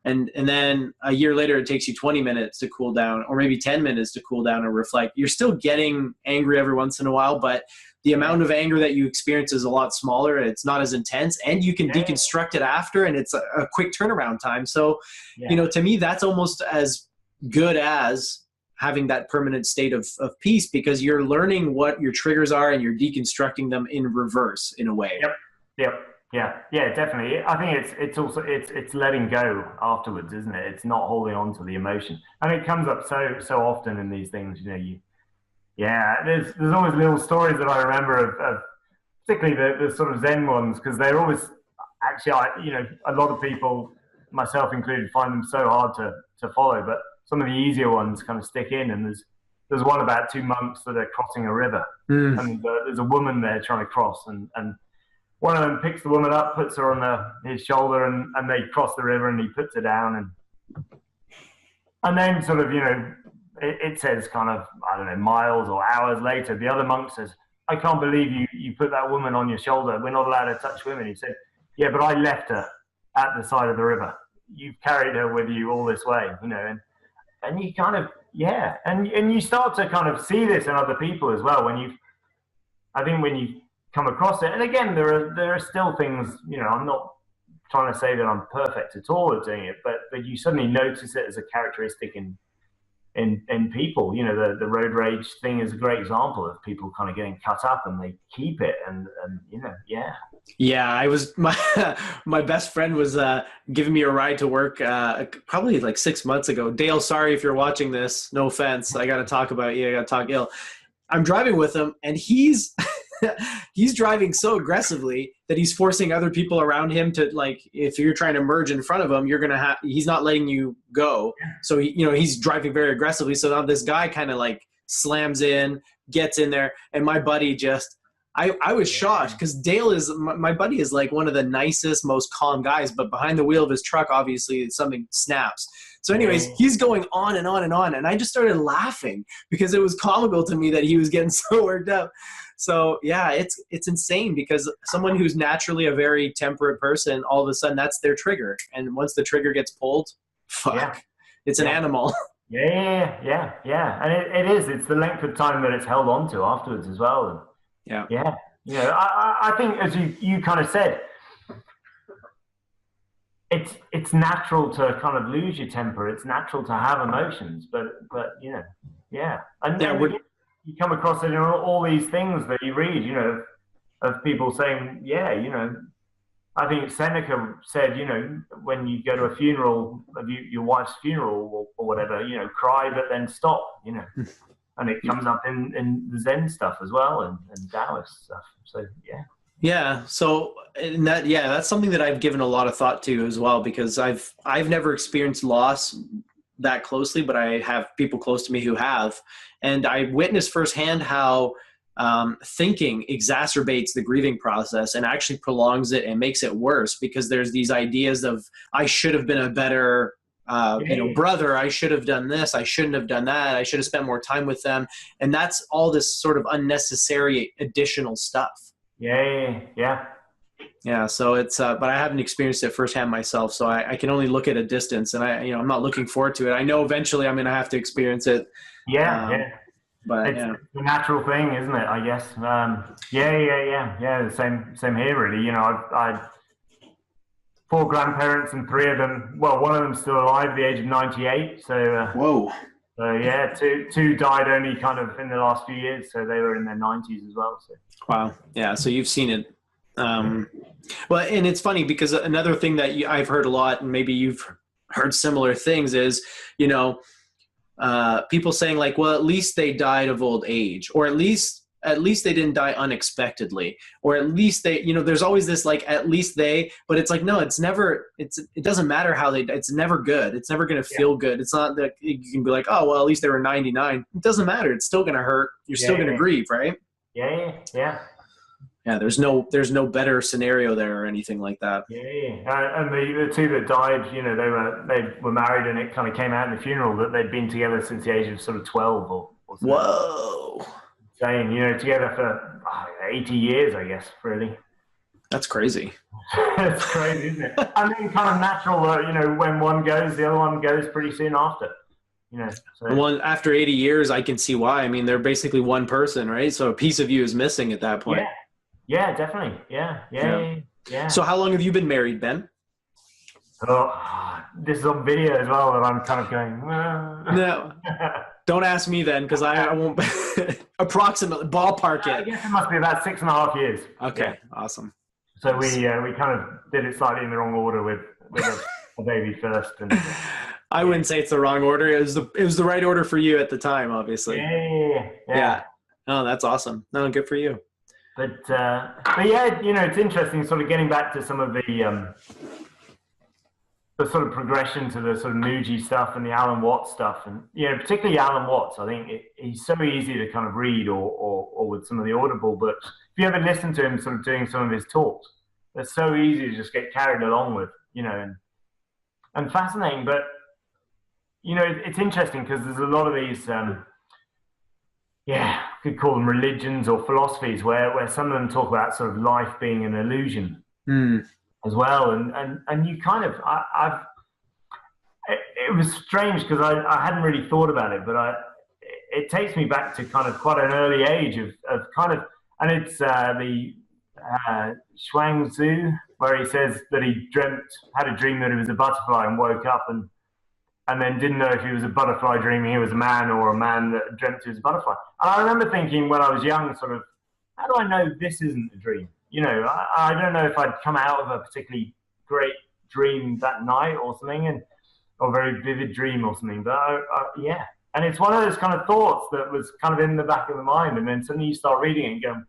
and then a year later it takes you 20 minutes to cool down, or maybe 10 minutes to cool down and reflect. You're still getting angry every once in a while, but the amount of anger that you experience is a lot smaller. It's not as intense, and you can deconstruct it after, and it's a quick turnaround time. So, to me, that's almost as good as having that permanent state of peace, because you're learning what your triggers are and you're deconstructing them in reverse in a way. Yep. Yeah, definitely. I think it's also letting go afterwards, isn't it? It's not holding on to the emotion, and it comes up so often in these things. There's always little stories that I remember of particularly the sort of Zen ones, because they're always actually, a lot of people, myself included, find them so hard to follow, but some of the easier ones kind of stick in. And there's one about two monks that are crossing a river, and there's a woman there trying to cross, and one of them picks the woman up, puts her on his shoulder, and they cross the river, and he puts her down, and then sort of, it says kind of, I don't know, miles or hours later, the other monk says, "I can't believe you put that woman on your shoulder. We're not allowed to touch women." He said, "Yeah, but I left her at the side of the river. You've carried her with you all this way, and you kind of, and you start to kind of see this in other people as well when you come across it. And again, there are still things, I'm not trying to say that I'm perfect at all at doing it, but you suddenly notice it as a characteristic in people. The road rage thing is a great example of people kind of getting cut up, and they keep it, and I was my best friend was giving me a ride to work probably like 6 months ago. Dale, sorry if you're watching this, no offense, I got to talk about you, I got to talk ill. I'm driving with him, and he's driving so aggressively that he's forcing other people around him to, like, if you're trying to merge in front of him, he's not letting you go. So he's driving very aggressively. So now this guy kind of like slams in, gets in there, and my buddy I was shocked, because Dale my buddy is like one of the nicest, most calm guys, but behind the wheel of his truck, obviously something snaps. So anyways, he's going on and on and on, and I just started laughing because it was comical to me that he was getting so worked up. So yeah, it's insane, because someone who's naturally a very temperate person, all of a sudden that's their trigger, and once the trigger gets pulled, it's an animal. Yeah, and it is. It's the length of time that it's held on to afterwards as well. I think, as you kind of said, it's natural to kind of lose your temper. It's natural to have emotions, but and you come across it in all these things that you read, of people saying, I think Seneca said, when you go to a funeral, your wife's funeral or whatever, cry, but then stop, and it comes up in the Zen stuff as well, and Taoist stuff. So, Yeah. So that's something that I've given a lot of thought to as well, because I've never experienced loss that closely, but I have people close to me who have, and I witnessed firsthand how thinking exacerbates the grieving process and actually prolongs it and makes it worse, because there's these ideas of, I should have been a better brother, I should have done this, I shouldn't have done that, I should have spent more time with them. And that's all this sort of unnecessary additional stuff. Yeah. So it's, but I haven't experienced it firsthand myself. So I can only look at a distance, and I'm not looking forward to it. I know eventually I'm going to have to experience it. But it's a natural thing, isn't it? I guess. The same here, really. I 4 grandparents, and 3 of them, well, one of them's still alive at the age of 98. So, whoa. So two died only kind of in the last few years. So they were in their 90s as well. So. Wow. Yeah. So you've seen it. Well, and it's funny, because another thing that I've heard a lot, and maybe you've heard similar things, is, people saying like, well, at least they died of old age, or at least they didn't die unexpectedly, or at least they, there's always this like, at least they, but it's like, no, it doesn't matter how it's never good. It's never going to feel good. It's not that you can be like, oh, well, at least they were 99. It doesn't matter. It's still going to hurt. You're still going to grieve, right? Yeah, there's no better scenario there or anything like that. And the 2 that died, they were married, and it kind of came out in the funeral that they'd been together since the age of sort of 12 or something. Whoa. Saying, together for 80 years, I guess, really. That's crazy. It's crazy, isn't it? And then kind of natural, when one goes, the other one goes pretty soon after. So One after 80 years, I can see why. I mean, they're basically one person, right? So a piece of you is missing at that point. Yeah, definitely. Yeah. So how long have you been married, Ben? Oh, this is on video as well, and I'm kind of going. No, don't ask me then, because I won't. Approximately ballpark it. I guess it must be about 6.5 years. Okay, awesome. So we kind of did it slightly in the wrong order with a baby first, and I wouldn't say it's the wrong order. It was the right order for you at the time, obviously. Yeah. Oh, that's awesome. No, good for you. But yeah, it's interesting, sort of getting back to some of the sort of progression to the sort of Nuji stuff and the Alan Watts stuff, and particularly Alan Watts. I think he's so easy to kind of read, or with some of the Audible books. If you ever listen to him sort of doing some of his talks, they're so easy to just get carried along with, and fascinating. But it's interesting because there's a lot of these, could call them religions or philosophies where some of them talk about sort of life being an illusion. As well, and you kind of, it was strange because I hadn't really thought about it, but it takes me back to kind of quite an early age of kind of, and it's the Shuang Tzu, where he says that he had a dream that he was a butterfly and woke up and then didn't know if he was a butterfly dreaming he was a man, or a man that dreamt he was a butterfly. And I remember thinking when I was young, sort of, how do I know this isn't a dream? I don't know if I'd come out of a particularly great dream that night or something, or a very vivid dream or something. But yeah, and it's one of those kind of thoughts that was kind of in the back of the mind, and then suddenly you start reading it and go,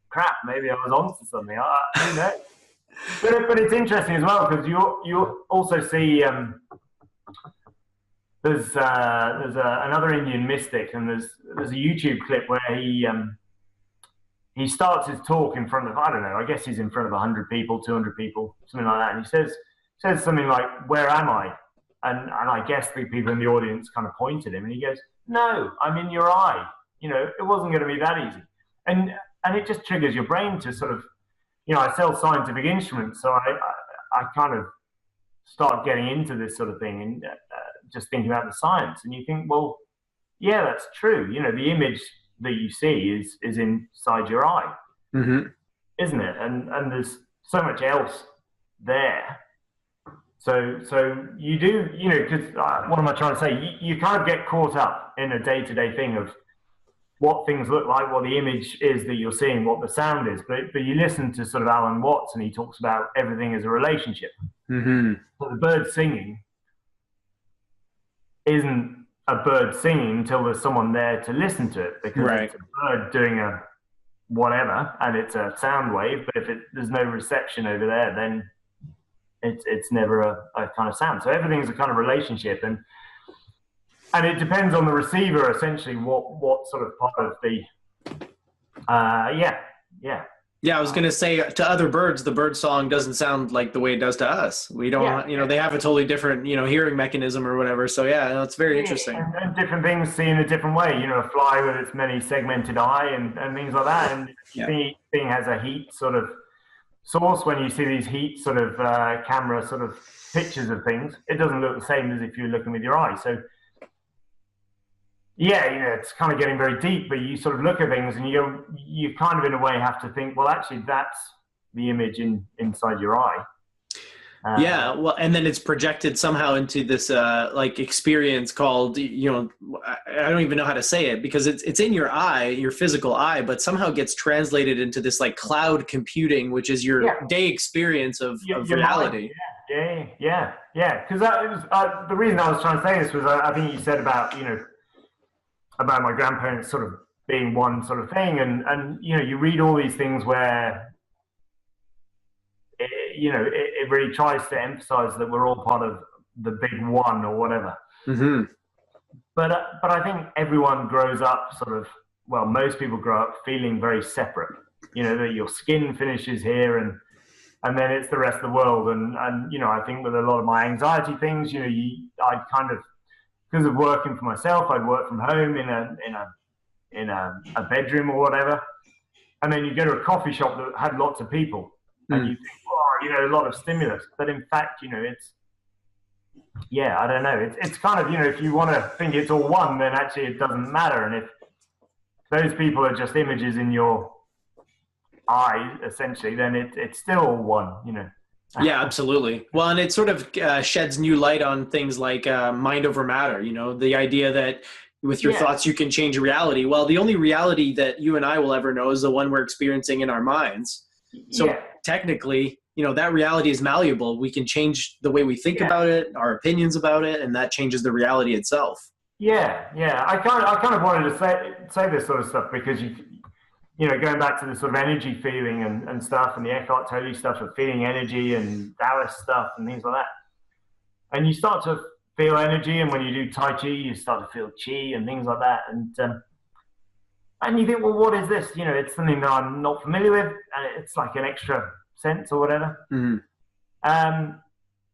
"Crap, maybe I was onto something." I don't know. But it's interesting as well because you also see there's another Indian mystic, and there's a YouTube clip where he starts his talk in front of, I don't know, I guess he's in front of 100 people, 200 people, something like that. And he says something like, "Where am I?" And I guess the people in the audience kind of point at him, and he goes, "No, I'm in your eye." It wasn't going to be that easy. And it just triggers your brain to sort of, I sell scientific instruments, so I kind of start getting into this sort of thing and just thinking about the science. And you think, well, yeah, that's true. The image that you see is inside your eye, isn't it? And there's so much else there. So you do, because what am I trying to say? You kind of get caught up in a day-to-day thing of what things look like, what the image is that you're seeing, what the sound is. But you listen to sort of Alan Watts, and he talks about everything as a relationship. So the bird singing isn't a bird singing until there's someone there to listen to it, because it's a bird doing a whatever, and it's a sound wave. But if there's no reception over there, then it's never a kind of sound. So everything's a kind of relationship, and it depends on the receiver essentially what sort of part of the Yeah, I was going to say, to other birds, the bird song doesn't sound like the way it does to us. We don't, they have a totally different, hearing mechanism or whatever. So yeah, it's very interesting. And different things see in a different way. A fly with its many segmented eye and things like that. And the thing has a heat sort of source. When you see these heat sort of camera sort of pictures of things, it doesn't look the same as if you're looking with your eye. So yeah, it's kind of getting very deep, but you sort of look at things and you kind of in a way have to think, well, actually that's the image inside your eye. Yeah, well, and then it's projected somehow into this experience called, I don't even know how to say it, because it's in your eye, your physical eye, but somehow gets translated into this like cloud computing, which is your day experience of reality. Yeah. Because that was the reason I was trying to say this was I think you said about about my grandparents sort of being one sort of thing, and you read all these things where it really tries to emphasize that we're all part of the big one or whatever. But I think everyone grows up most people grow up feeling very separate, that your skin finishes here and then it's the rest of the world. And I think with a lot of my anxiety things, I'd kind of, because of working for myself, I'd work from home in a bedroom or whatever, and then you go to a coffee shop that had lots of people, and you think, oh, you know, a lot of stimulus, but in fact, you know, it's, yeah, I don't know. It's kind of, you know, if you want to think it's all one, then actually it doesn't matter. And if those people are just images in your eye, essentially, then it's still all one, you know. Yeah, absolutely. Well, and it sort of sheds new light on things like mind over matter, you know, the idea that with your thoughts you can change reality. Well, the only reality that you and I will ever know is the one we're experiencing in our minds. So technically, you know, that reality is malleable. We can change the way we think about it, our opinions about it, and that changes the reality itself. Yeah. I kind of wanted to say this sort of stuff because you know, going back to the sort of energy feeling and stuff, and the Eckhart Tolle stuff of feeling energy and Taoist stuff and things like that. And you start to feel energy, and when you do Tai Chi, you start to feel Chi and things like that. And you think, well, what is this? You know, it's something that I'm not familiar with, and it's like an extra sense or whatever.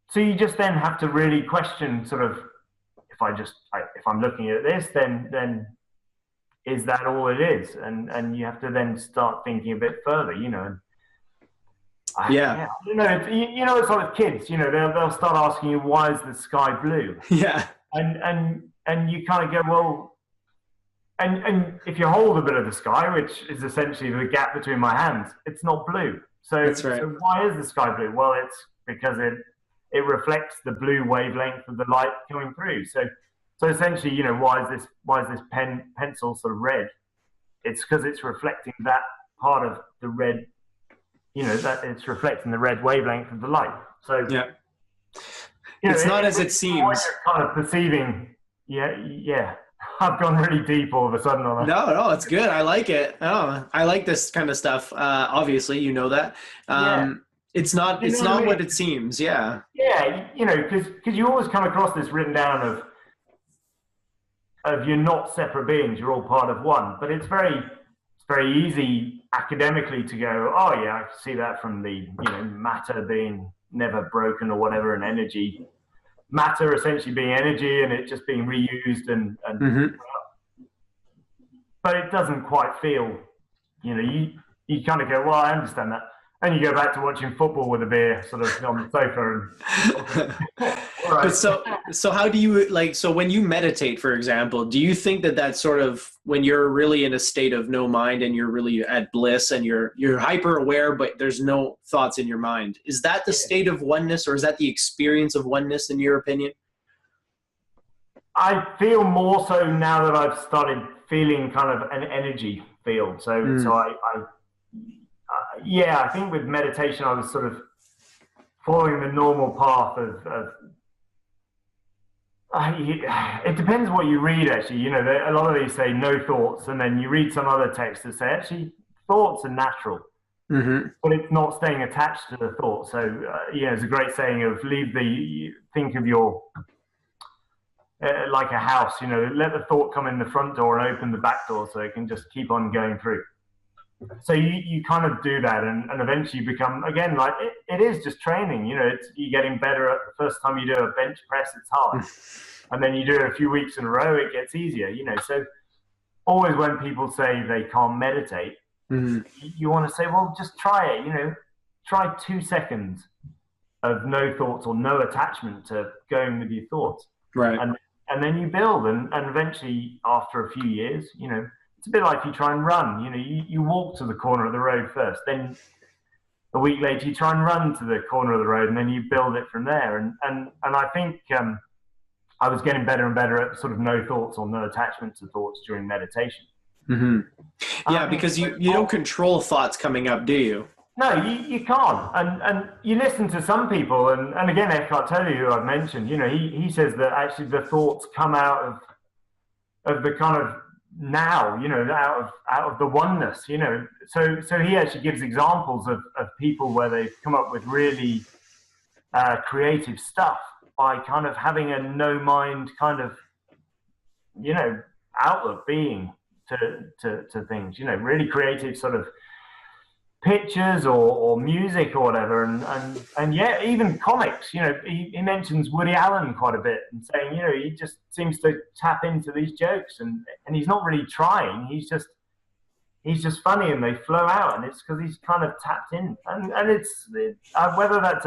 So you just then have to really question sort of, if I'm looking at this, then is that all it is? And you have to then start thinking a bit further, you know. You know, you know, it's like with kids, you know, they'll start asking you, why is the sky blue? Yeah. And you kind of go, well, and if you hold a bit of the sky, which is essentially the gap between my hands, it's not blue. So, that's right. So why is the sky blue? Well, it's because it reflects the blue wavelength of the light coming through. So essentially, you know, why is this pencil sort of red? It's because it's reflecting that part of the red, you know, that it's reflecting the red wavelength of the light. So yeah, you know, it's not as it seems. Kind of perceiving, yeah. I've gone really deep all of a sudden on that. No, it's good. I like it. Oh, I like this kind of stuff. Obviously, you know that. It's not what it seems. Yeah. Yeah, you know, because you always come across this written down of you're not separate beings, you're all part of one. But it's very easy academically to go, oh yeah, I see that from the, you know, matter being never broken or whatever, and energy, matter essentially being energy and it just being reused and but it doesn't quite feel, you know, you kind of go, well, I understand that. And you go back to watching football with a beer sort of on the sofa. And But so how do you, like, so when you meditate, for example, do you think that that's sort of when you're really in a state of no mind and you're really at bliss and you're hyper aware, but there's no thoughts in your mind? Is that the state of oneness, or is that the experience of oneness in your opinion? I feel more so now that I've started feeling kind of an energy field. So I think with meditation, I was sort of following the normal path of it depends what you read, actually. You know, a lot of these say no thoughts, and then you read some other texts that say actually thoughts are natural, but it's not staying attached to the thought. So, it's a great saying of think of your, like a house, you know, let the thought come in the front door and open the back door so it can just keep on going through. So you kind of do that, and eventually you become, again, like it is just training, you know, you're getting better. At the first time you do a bench press, it's hard. And then you do it a few weeks in a row, it gets easier, you know. So always when people say they can't meditate, you want to say, well, just try it, you know, try 2 seconds of no thoughts or no attachment to going with your thoughts. Right. And then you build, and eventually after a few years, you know, it's a bit like you try and run, you know, you walk to the corner of the road first, then a week later you try and run to the corner of the road, and then you build it from there. And I think I was getting better and better at sort of no thoughts or no attachment to thoughts during meditation. Yeah, because you don't control thoughts coming up, do you? No, you can't. And you listen to some people, and again, Eckhart Tolle, who I've mentioned, you know, he says that actually the thoughts come out of the kind of now, you know, out of the oneness, you know. So he actually gives examples of people where they've come up with really creative stuff by kind of having a no mind kind of, you know, outlook being to things, you know, really creative sort of pictures or music or whatever, and yeah, even comics, you know, he mentions Woody Allen quite a bit and saying, you know, he just seems to tap into these jokes, and he's not really trying, he's just he's just funny, and they flow out, and it's because he's kind of tapped in, and whether that's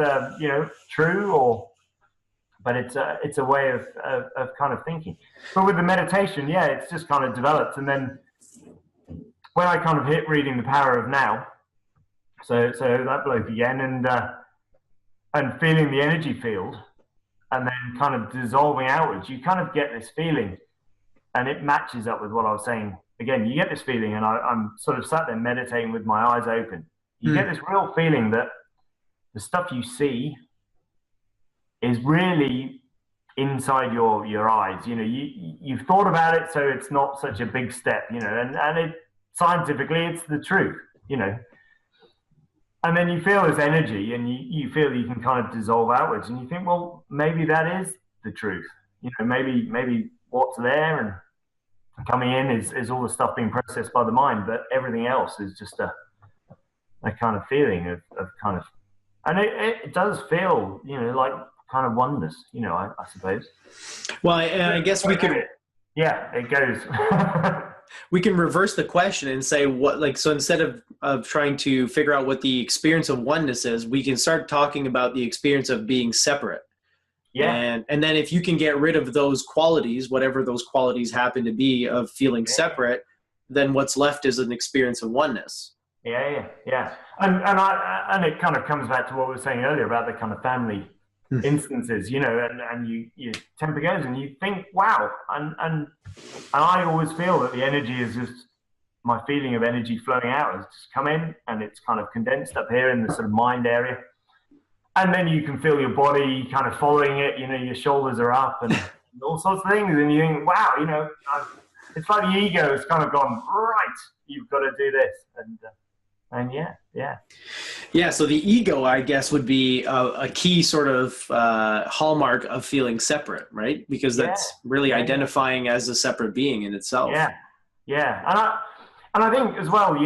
true but it's a way of kind of thinking. But with the meditation, yeah, it's just kind of developed, and then when I kind of hit reading The Power of Now, so that bloke again, and feeling the energy field, and then kind of dissolving outwards, you kind of get this feeling, and it matches up with what I was saying. Again, you get this feeling, and I'm sort of sat there meditating with my eyes open. You get this real feeling that the stuff you see is really inside your eyes. You've thought about it, so it's not such a big step, and it scientifically, it's the truth, And then you feel this energy, and you feel you can kind of dissolve outwards, and you think, well, maybe that is the truth. Maybe what's there and coming in is all the stuff being processed by the mind, but everything else is just a kind of feeling of kind of, and it does feel, like kind of oneness, I suppose. Well, and I guess we could, yeah, it goes. We can reverse the question and say so instead of trying to figure out what the experience of oneness is, we can start talking about the experience of being separate. Yeah. And then if you can get rid of those qualities, whatever those qualities happen to be of feeling separate, then what's left is an experience of oneness. Yeah. And it kind of comes back to what we were saying earlier about the kind of family instances, and you temper goes, and you think, wow, and I always feel that the energy is just, my feeling of energy flowing out has just come in, and it's kind of condensed up here in the sort of mind area, and then you can feel your body kind of following it, your shoulders are up and all sorts of things, and you think, wow, it's like the ego has kind of gone, right, you've got to do this, and yeah. So the ego, I guess, would be a key sort of hallmark of feeling separate, right? Because that's really identifying as a separate being in itself. Yeah. And I think as well,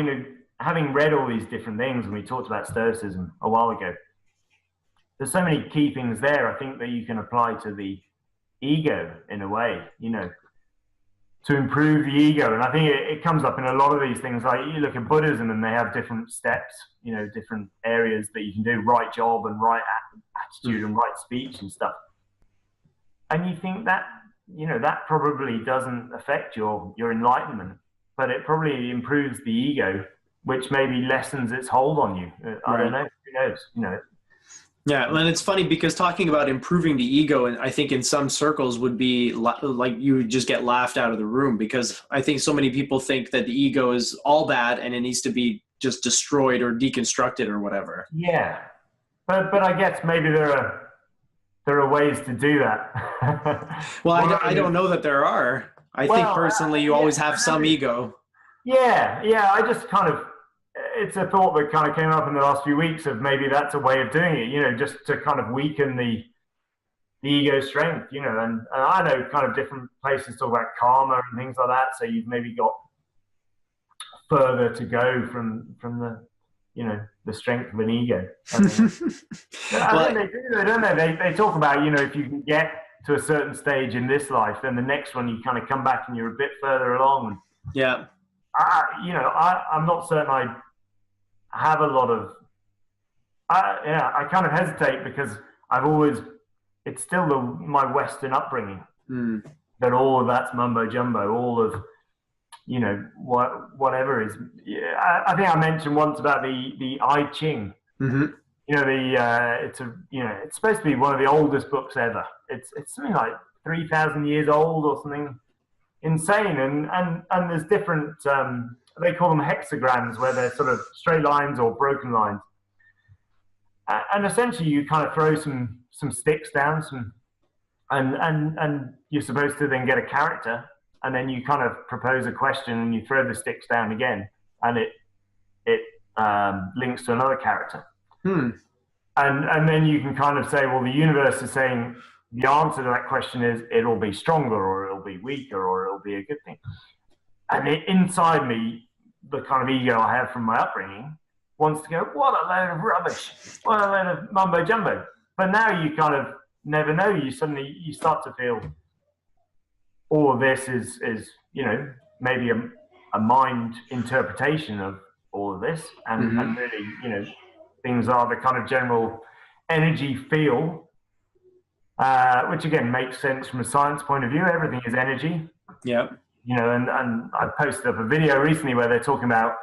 having read all these different things, and we talked about Stoicism a while ago, there's so many key things there, I think, that you can apply to the ego in a way, to improve the ego. And I think it comes up in a lot of these things. Like you look at Buddhism, and they have different steps, different areas that you can do, right job and right attitude and right speech and stuff. And you think that, that probably doesn't affect your enlightenment, but it probably improves the ego, which maybe lessens its hold on you. I don't know. Who knows? Yeah, and it's funny because talking about improving the ego, and I think in some circles would be like you would just get laughed out of the room, because I think so many people think that the ego is all bad and it needs to be just destroyed or deconstructed or whatever. Yeah, but I guess maybe there are ways to do that. Well, I don't know that there are. I think personally you always have some ego. Yeah, I just kind of, it's a thought that kind of came up in the last few weeks of maybe that's a way of doing it, just to kind of weaken the ego strength, and I know kind of different places talk about karma and things like that. So you've maybe got further to go from the, the strength of an ego. I think they do, don't they? They talk about, if you can get to a certain stage in this life, then the next one you kind of come back and you're a bit further along. Yeah. I'm not certain I have a lot of, I kind of hesitate because it's still my Western upbringing, that all of that's mumbo jumbo, all of, whatever is, I think I mentioned once about the I Ching, it's supposed to be one of the oldest books ever. It's something like 3,000 years old or something insane, and there's different, they call them hexagrams, where they're sort of straight lines or broken lines, and essentially you kind of throw some sticks down, and you're supposed to then get a character, and then you kind of propose a question and you throw the sticks down again, and it links to another character. And then you can kind of say, well, the universe is saying the answer to that question is it'll be stronger, or it'll be weaker, or it'll be a good thing. And inside me, the kind of ego I have from my upbringing wants to go, what a load of rubbish, what a load of mumbo jumbo. But now you kind of never know. You start to feel all of this is maybe a mind interpretation of all of this, and really, things are the kind of general energy feel, which again makes sense from a science point of view. Everything is energy. Yeah. And I posted up a video recently where they're talking about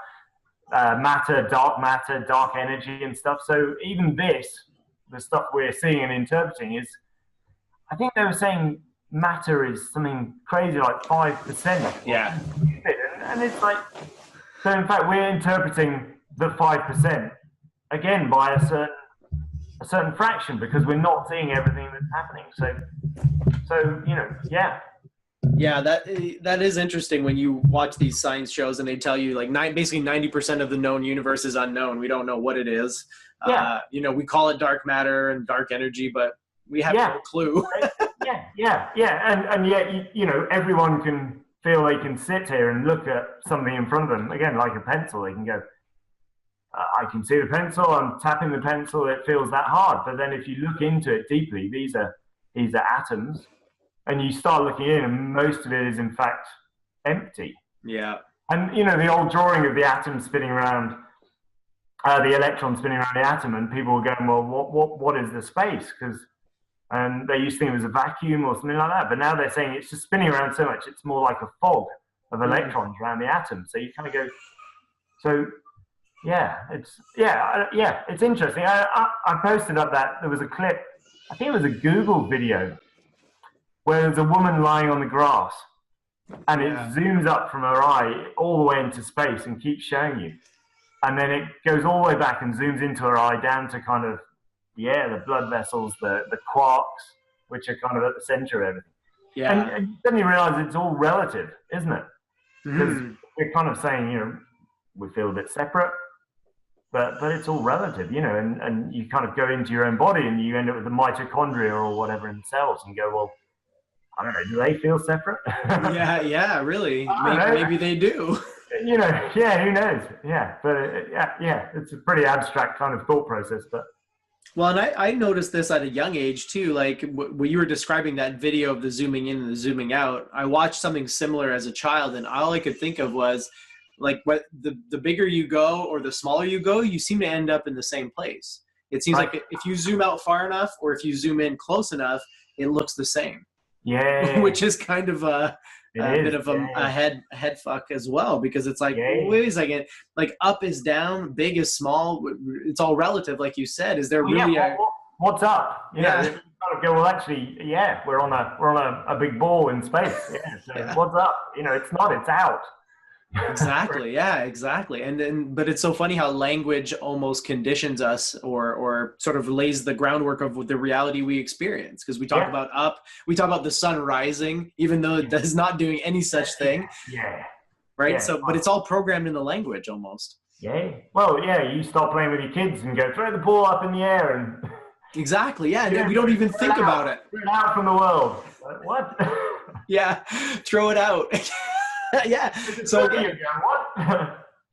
matter, dark energy and stuff. So even the stuff we're seeing and interpreting is, I think they were saying matter is something crazy like 5%. Yeah. And it's like, so in fact, we're interpreting the 5% again by a certain fraction, because we're not seeing everything that's happening. So yeah. Yeah, that is interesting when you watch these science shows and they tell you like basically 90% of the known universe is unknown. We don't know what it is. Yeah. We call it dark matter and dark energy, but we have no clue. yeah. And yet, everyone can feel they can sit here and look at something in front of them. Again, like a pencil, they can go, I can see the pencil, I'm tapping the pencil, it feels that hard. But then if you look into it deeply, these are atoms. And you start looking in, and most of it is in fact empty. Yeah. And the old drawing of the atom spinning around, the electron spinning around the atom, and people were going, well, what is the space? And they used to think it was a vacuum or something like that. But now they're saying it's just spinning around so much, it's more like a fog of electrons around the atom. So you kind of go, so it's interesting. I posted up that there was a clip, I think it was a Google video, where there's a woman lying on the grass, and it zooms up from her eye all the way into space and keeps showing you. And then it goes all the way back and zooms into her eye down to kind of, the blood vessels, the quarks, which are kind of at the center of everything. Yeah. And you suddenly realize it's all relative, isn't it? Because we're kind of saying, we feel a bit separate, but it's all relative, and you kind of go into your own body and you end up with the mitochondria or whatever in the cells and go, well, I don't know, do they feel separate? yeah, really. Maybe they do. Who knows? Yeah, but it's a pretty abstract kind of thought process. But well, and I noticed this at a young age too. Like when you were describing that video of the zooming in and the zooming out, I watched something similar as a child, and all I could think of was like, what the bigger you go or the smaller you go, you seem to end up in the same place. It seems like if you zoom out far enough or if you zoom in close enough, it looks the same. Yeah, which is kind of a bit of a head fuck as well, because it's like, wait a second, like up is down, big is small, it's all relative, like you said. Is there really what's up? You know, kind of go, well, actually, we're on a big ball in space. What's up? It's not, it's out. Exactly. Exactly. And then, but it's so funny how language almost conditions us or sort of lays the groundwork of the reality we experience. Because we talk about we talk about the sun rising, even though it is not doing any such thing. Right. So, but it's all programmed in the language almost. Well, you start playing with your kids and go, throw the ball up in the air and. Exactly. And we don't even think about it. Throw it out from the world. Like, what? Throw it out. So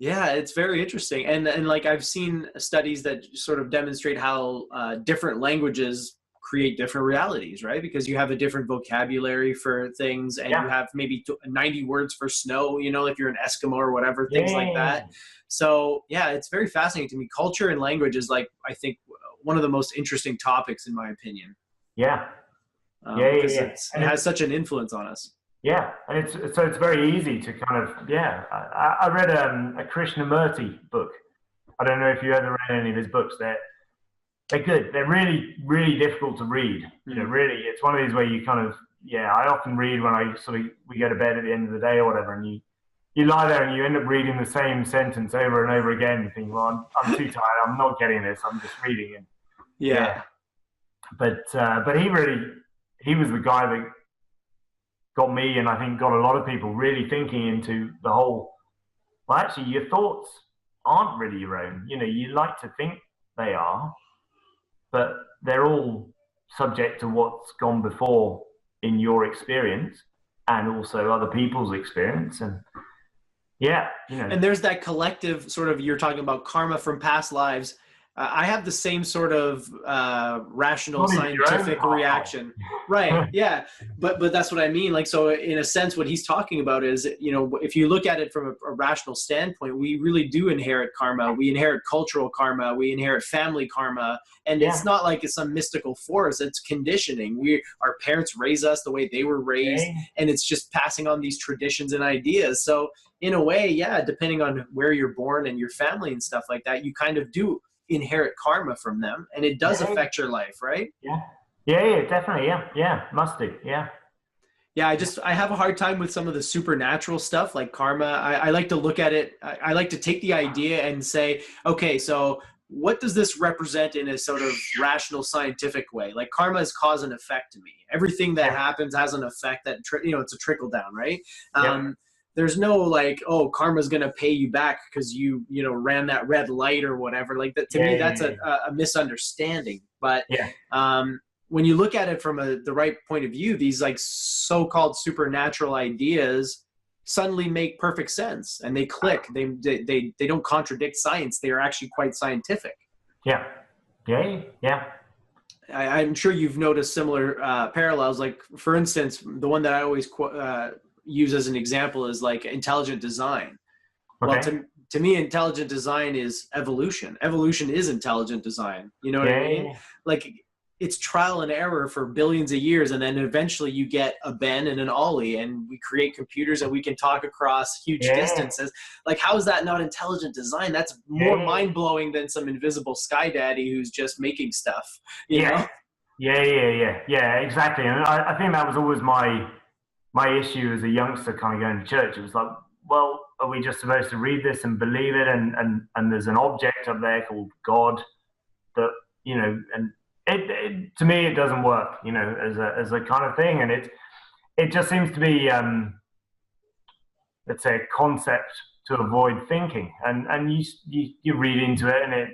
it's very interesting, and like I've seen studies that sort of demonstrate how different languages create different realities, right? Because you have a different vocabulary for things, and you have maybe 90 words for snow, if you're an Eskimo or whatever, things like that. So it's very fascinating to me. Culture and language is, like, I think, one of the most interesting topics in my opinion. Because it has such an influence on us. And it's very easy to kind of I read a Krishnamurti book. I don't know if you ever read any of his books. They're good. They're really, really difficult to read. Really, it's one of these where you kind of I often read when we go to bed at the end of the day or whatever, and you lie there and you end up reading the same sentence over and over again. You think, well, I'm too tired. I'm not getting this. I'm just reading it. But he was the guy that got me, and I think got a lot of people really thinking into the whole, well, actually, your thoughts aren't really your own. You like to think they are, but they're all subject to what's gone before in your experience and also other people's experience. And and there's that collective sort of, you're talking about karma from past lives. I have the same sort of rational scientific reaction. Right. Yeah. But that's what I mean. Like, so in a sense, what he's talking about is, you know, if you look at it from a rational standpoint, we really do inherit karma. We inherit cultural karma. We inherit family karma. And it's not like it's some mystical force. It's conditioning. Our parents raise us the way they were raised, and it's just passing on these traditions and ideas. So in a way, yeah, depending on where you're born and your family and stuff like that, you kind of do inherit karma from them, and it does affect your life, right? Yeah, definitely. Yeah, must do. Yeah, I have a hard time with some of the supernatural stuff like karma. I like to look at it, I like to take the idea and say, okay, so what does this represent in a sort of rational scientific way? Like, karma is cause and effect to me. Everything that happens has an effect that it's a trickle down, right? There's no like, oh, karma's going to pay you back because you ran that red light or whatever. Like that, to me, that's a misunderstanding. But when you look at it from the right point of view, these like so-called supernatural ideas suddenly make perfect sense, and they click. They don't contradict science. They are actually quite scientific. Yeah. I'm sure you've noticed similar parallels. Like, for instance, the one that I always use as an example is like intelligent design. Well, to me, intelligent design is evolution. Evolution is intelligent design. You know what I mean? Like, it's trial and error for billions of years, and then eventually you get a Ben and an Ollie, and we create computers and we can talk across huge distances. Like, how is that not intelligent design? That's more mind-blowing than some invisible sky daddy who's just making stuff. You know? Yeah, exactly. And I think that was always my issue as a youngster kind of going to church. It was like, well, are we just supposed to read this and believe it? And there's an object up there called God that, you know, and it to me, it doesn't work, you know, as a kind of thing. And it just seems to be, let's say, a concept to avoid thinking. And you read into it, and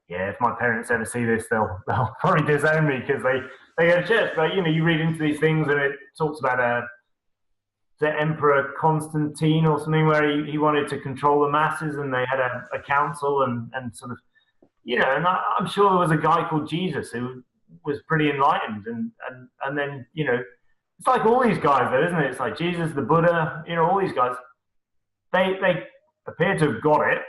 if my parents ever see this, they'll probably disown me because they go to church. But, you know, you read into these things, and it talks about the Emperor Constantine or something, where he wanted to control the masses, and they had a council and sort of, you know, and I'm sure there was a guy called Jesus who was pretty enlightened, and then, you know, it's like all these guys though, isn't it? It's like Jesus, the Buddha, you know, all these guys, they appear to have got it,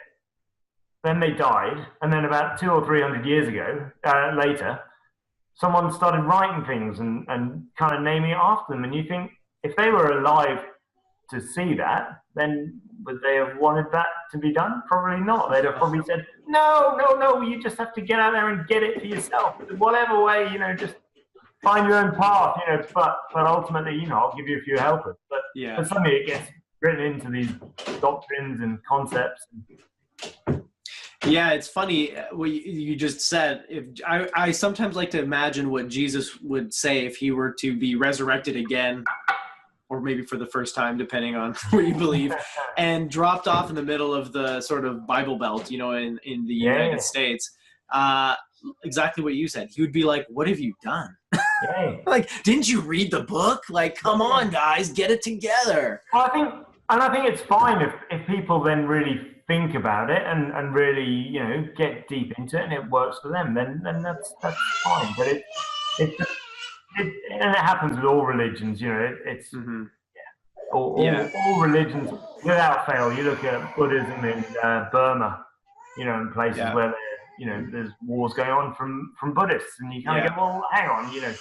then they died, and then about 200 or 300 years later, someone started writing things and kind of naming it after them, and you think, if they were alive to see that, then would they have wanted that to be done? Probably not. They'd have probably said, no, you just have to get out there and get it for yourself. Whatever way, you know, just find your own path, you know, but ultimately, you know, I'll give you a few helpers. But suddenly it gets written into these doctrines and concepts. Yeah, it's funny what you just said. If I sometimes like to imagine what Jesus would say if he were to be resurrected again, or maybe for the first time, depending on what you believe, and dropped off in the middle of the sort of Bible Belt, you know, in the United States. Exactly what you said. He would be like, what have you done? Like, didn't you read the book? Like, come on, guys, get it together. Well, I think it's fine if people then really think about it and really, you know, get deep into it and it works for them, then that's fine. But and it happens with all religions, you know. It's all religions without fail. You look at Buddhism in Burma, you know, in places where you know there's wars going on from Buddhists, and you kind of go, well, hang on, you know,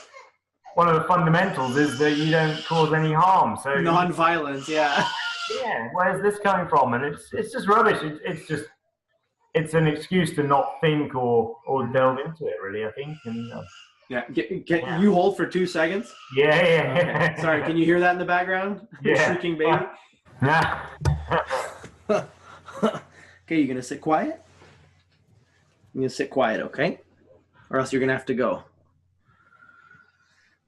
one of the fundamentals is that you don't cause any harm. So non-violence, where's this coming from? And it's just rubbish. It's an excuse to not think or delve into it, really, I think. And can you hold for 2 seconds? Yeah. Sorry, can you hear that in the background? Shrieking baby. Nah. Okay, you're gonna sit quiet. You're gonna sit quiet, okay? Or else you're gonna have to go.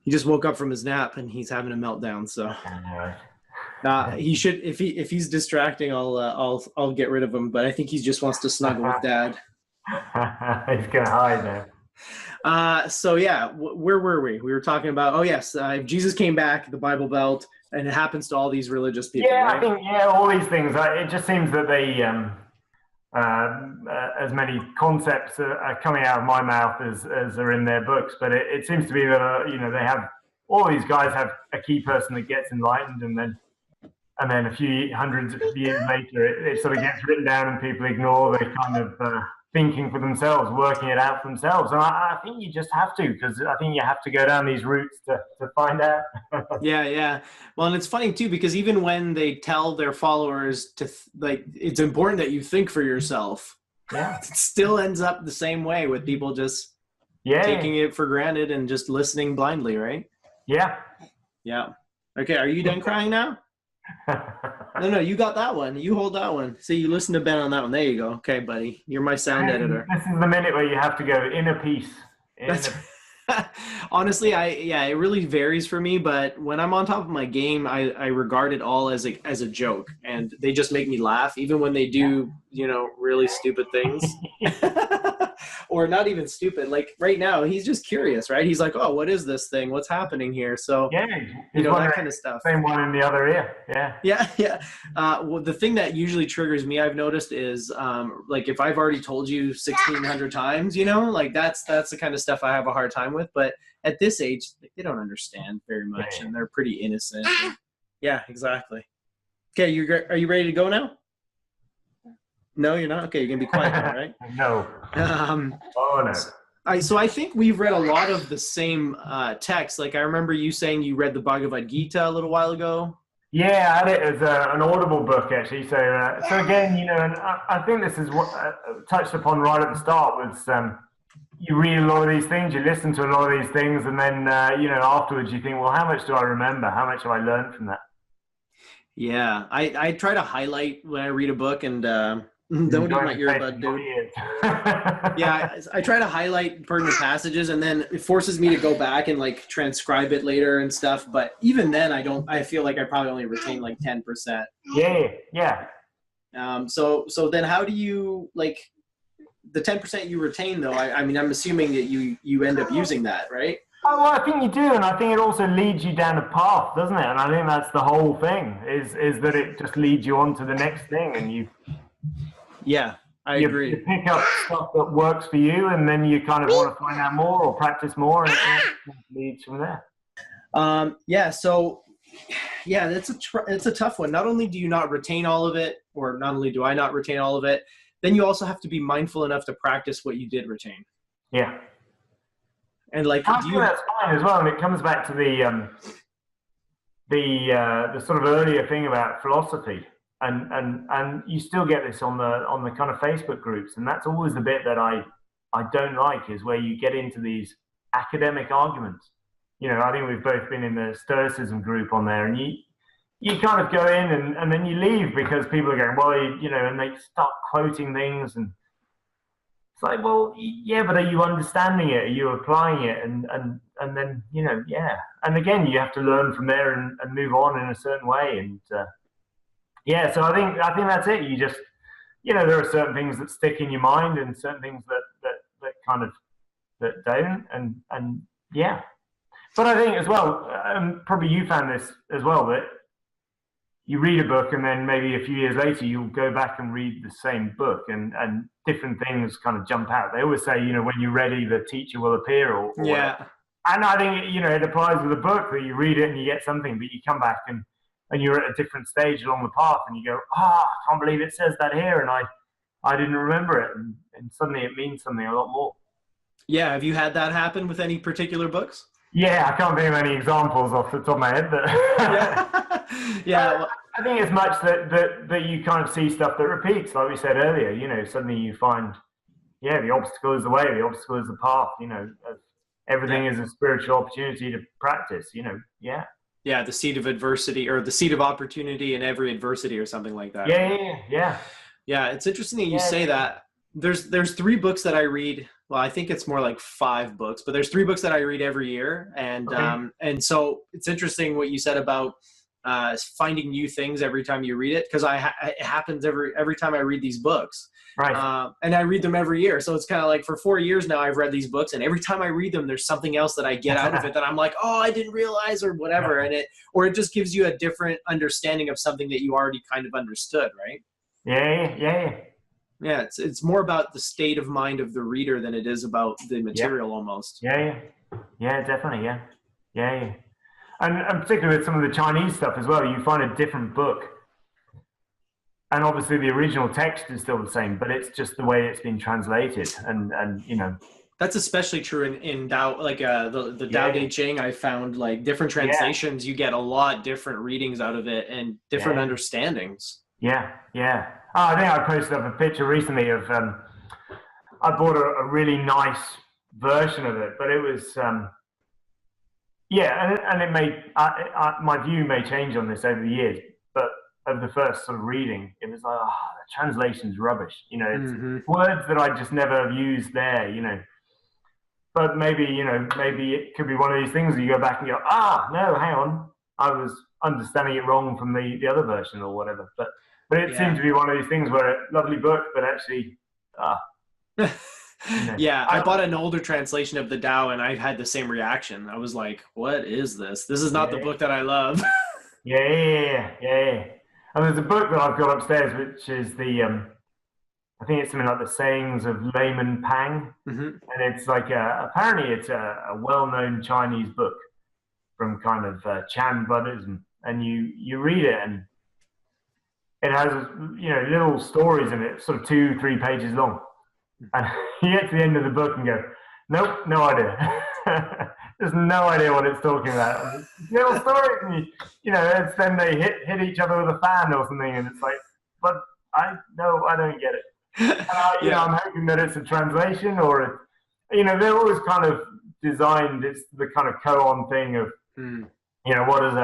He just woke up from his nap and he's having a meltdown. So he should. If he's distracting, I'll get rid of him. But I think he just wants to snuggle with Dad. He's gonna hide now. So where were we? We were talking about, if Jesus came back, the Bible Belt, and it happens to all these religious people. Yeah, right? I think all these things. It just seems that as many concepts are coming out of my mouth as are in their books. But it seems to be that they have, all these guys have a key person that gets enlightened, and then a few hundreds of years later, it sort of gets written down and people ignore the kind of thinking for themselves, working it out for themselves. And I think you just have to, because I think you have to go down these routes to find out. Yeah. Well, and it's funny too, because even when they tell their followers to it's important that you think for yourself. Yeah. It still ends up the same way with people just taking it for granted and just listening blindly, right? Yeah. Yeah. Okay. Are you done crying now? No, you got that one. You hold that one. See, you listen to Ben on that one. There you go. Okay, buddy. You're my sound editor. This is the minute where you have to go inner peace. Honestly, it really varies for me, but when I'm on top of my game, I regard it all as a joke, and they just make me laugh, even when they do, really stupid things. Or not even stupid. Like right now, he's just curious, right? He's like, "Oh, what is this thing? What's happening here?" So that kind of stuff. Same one in the other ear. Yeah. Well, the thing that usually triggers me, I've noticed, is like if I've already told you 1,600 times, like that's the kind of stuff I have a hard time with. But at this age, they don't understand very much, and they're pretty innocent. Yeah, exactly. Okay, are you ready to go now? No, you're not? Okay, you're going to be quiet now, right? No. Oh, no. So I think we've read a lot of the same texts. Like I remember you saying you read the Bhagavad Gita a little while ago. Yeah, I had it as an Audible book, actually. So again, and I think this is what touched upon right at the start was you read a lot of these things, you listen to a lot of these things, and then, afterwards you think, well, how much do I remember? How much have I learned from that? Yeah, I try to highlight when I read a book, and don't eat my earbud, dude. Yeah, I try to highlight pertinent passages, and then it forces me to go back and like transcribe it later and stuff. But even then, I feel like I probably only retain like 10%. Yeah. So then how do you, like, the 10% you retain though? I mean, I'm assuming that you end up using that, right? Oh, well, I think you do, and I think it also leads you down a path, doesn't it? And I think that's the whole thing, is that it just leads you on to the next thing, and you. Yeah, I agree. You pick up stuff that works for you, and then you kind of want to find out more or practice more, and it leads from there. It's a tough one. Not only do you not retain all of it, or not only do I not retain all of it, then you also have to be mindful enough to practice what you did retain. Yeah. And like, I think that's fine as well, and it comes back to the sort of earlier thing about philosophy. And you still get this on the kind of Facebook groups, and that's always the bit that I don't like, is where you get into these academic arguments. I think we've both been in the Stoicism group on there, and you kind of go in and then you leave because people are going, well, and they start quoting things, and it's like, well, yeah, but are you understanding it? Are you applying it? And then yeah. And again, you have to learn from there and move on in a certain way, and. Yeah, so I think that's it. You just, there are certain things that stick in your mind, and certain things that kind of that don't, and yeah. But I think as well, probably you found this as well, that you read a book and then maybe a few years later you'll go back and read the same book, and different things kind of jump out. They always say, when you're ready, the teacher will appear, or yeah. And I think it applies with a book, that you read it and you get something, but you come back and you're at a different stage along the path, and you go, I can't believe it says that here, and I didn't remember it, and suddenly it means something a lot more. Yeah, have you had that happen with any particular books? Yeah, I can't think of any examples off the top of my head, but yeah. I think it's much that you kind of see stuff that repeats, like we said earlier. Suddenly you find, the obstacle is the way, the obstacle is the path. Everything is a spiritual opportunity to practice. Yeah. Yeah, the seed of adversity, or the seed of opportunity in every adversity, or something like that. Yeah. Yeah, it's interesting that you say that. There's 3 books that I read. Well, I think it's more like 5 books, but there's 3 books that I read every year, and so it's interesting what you said about finding new things every time you read it, because it happens every time I read these books. Right. And I read them every year. So it's kind of like, for 4 years now, I've read these books, and every time I read them, there's something else that I get out of it that I'm like, oh, I didn't realize, or whatever. And it just gives you a different understanding of something that you already kind of understood. Right. Yeah. Yeah, it's more about the state of mind of the reader than it is about the material almost. Yeah, definitely, yeah. And particularly with some of the Chinese stuff as well, you find a different book. And obviously the original text is still the same, but it's just the way it's been translated. And you know. That's especially true in Tao, like the Tao Te Ching. I found like different translations, you get a lot different readings out of it and different understandings. Yeah. Oh, I think I posted up a picture recently of, I bought a really nice version of it, but it was, and it may, my view may change on this over the years, but of the first sort of reading, it was like, oh, the translation's rubbish. You know, it's words that I just never have used there, you know. But maybe, you know, maybe it could be one of these things where you go back and go, no, hang on, I was understanding it wrong from the other version or whatever. But it seemed to be one of these things where lovely book, but actually, you know. Yeah, I bought an older translation of the Tao, and I had the same reaction. I was like, "What is this? This is not the book that I love." Yeah. And there's a book that I've got upstairs, which is the I think it's something like the sayings of Layman Pang, and it's like apparently it's a well-known Chinese book from kind of Chan Buddhism, and you read it and it has, you know, little stories in it, sort of 2-3 pages long, and you get to the end of the book and go, nope, no idea. There's no idea what it's talking about. Little stories, and you know, it's then they hit each other with a fan or something, and it's like, but I don't get it. You know, I'm hoping that it's a translation or, you know, they're always kind of designed. It's the kind of koan thing of, you know, what does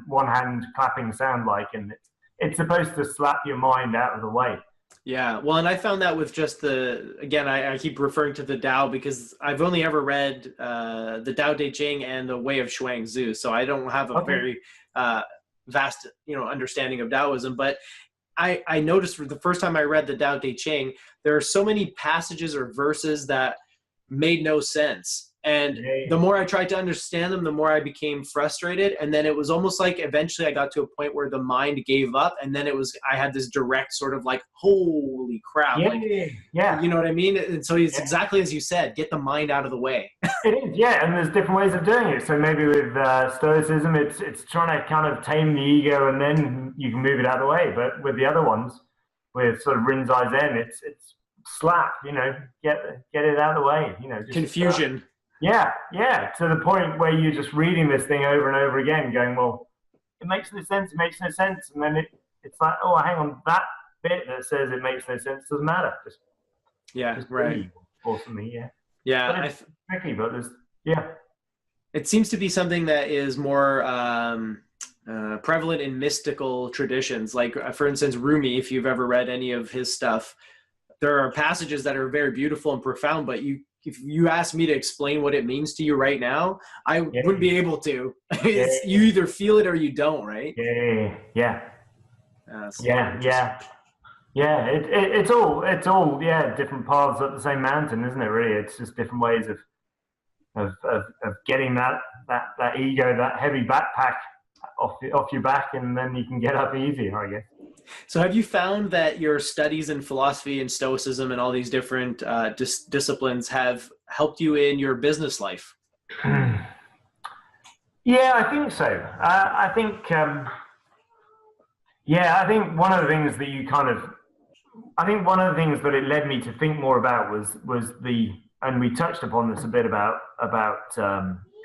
one hand clapping sound like, and it's supposed to slap your mind out of the way. Yeah, well, and I found that with just I keep referring to the Tao because I've only ever read the Tao Te Ching and the Way of Zhuangzi, so I don't have a very vast, you know, understanding of Taoism, but I noticed for the first time I read the Tao Te Ching, there are so many passages or verses that made no sense. And the more I tried to understand them, the more I became frustrated. And then it was almost like eventually I got to a point where the mind gave up. And then I had this direct sort of like, holy crap. You know what I mean? And so it's exactly as you said, get the mind out of the way. It is, yeah. And there's different ways of doing it. So maybe with Stoicism, it's trying to kind of tame the ego and then you can move it out of the way. But with the other ones, with sort of Rinzai Zen, it's slap, you know, get it out of the way, you know. Just, confusion. Yeah, to the point where you're just reading this thing over and over again, going, well, it makes no sense, and then it's like, oh, hang on, that bit that says it makes no sense doesn't matter. Just right. Or for me, yeah. But it's tricky, but there's, It seems to be something that is more prevalent in mystical traditions. Like, for instance, Rumi, if you've ever read any of his stuff, there are passages that are very beautiful and profound, but if you ask me to explain what it means to you right now, I wouldn't be able to. You either feel it or you don't, right? Yeah. It's all different paths up the same mountain, isn't it? Really, it's just different ways of getting that ego, that heavy backpack off your back, and then you can get up easier, I guess. So have you found that your studies in philosophy and Stoicism and all these different disciplines have helped you in your business life? Yeah, I think so. I think one of the things that one of the things that it led me to think more about was and we touched upon this a bit about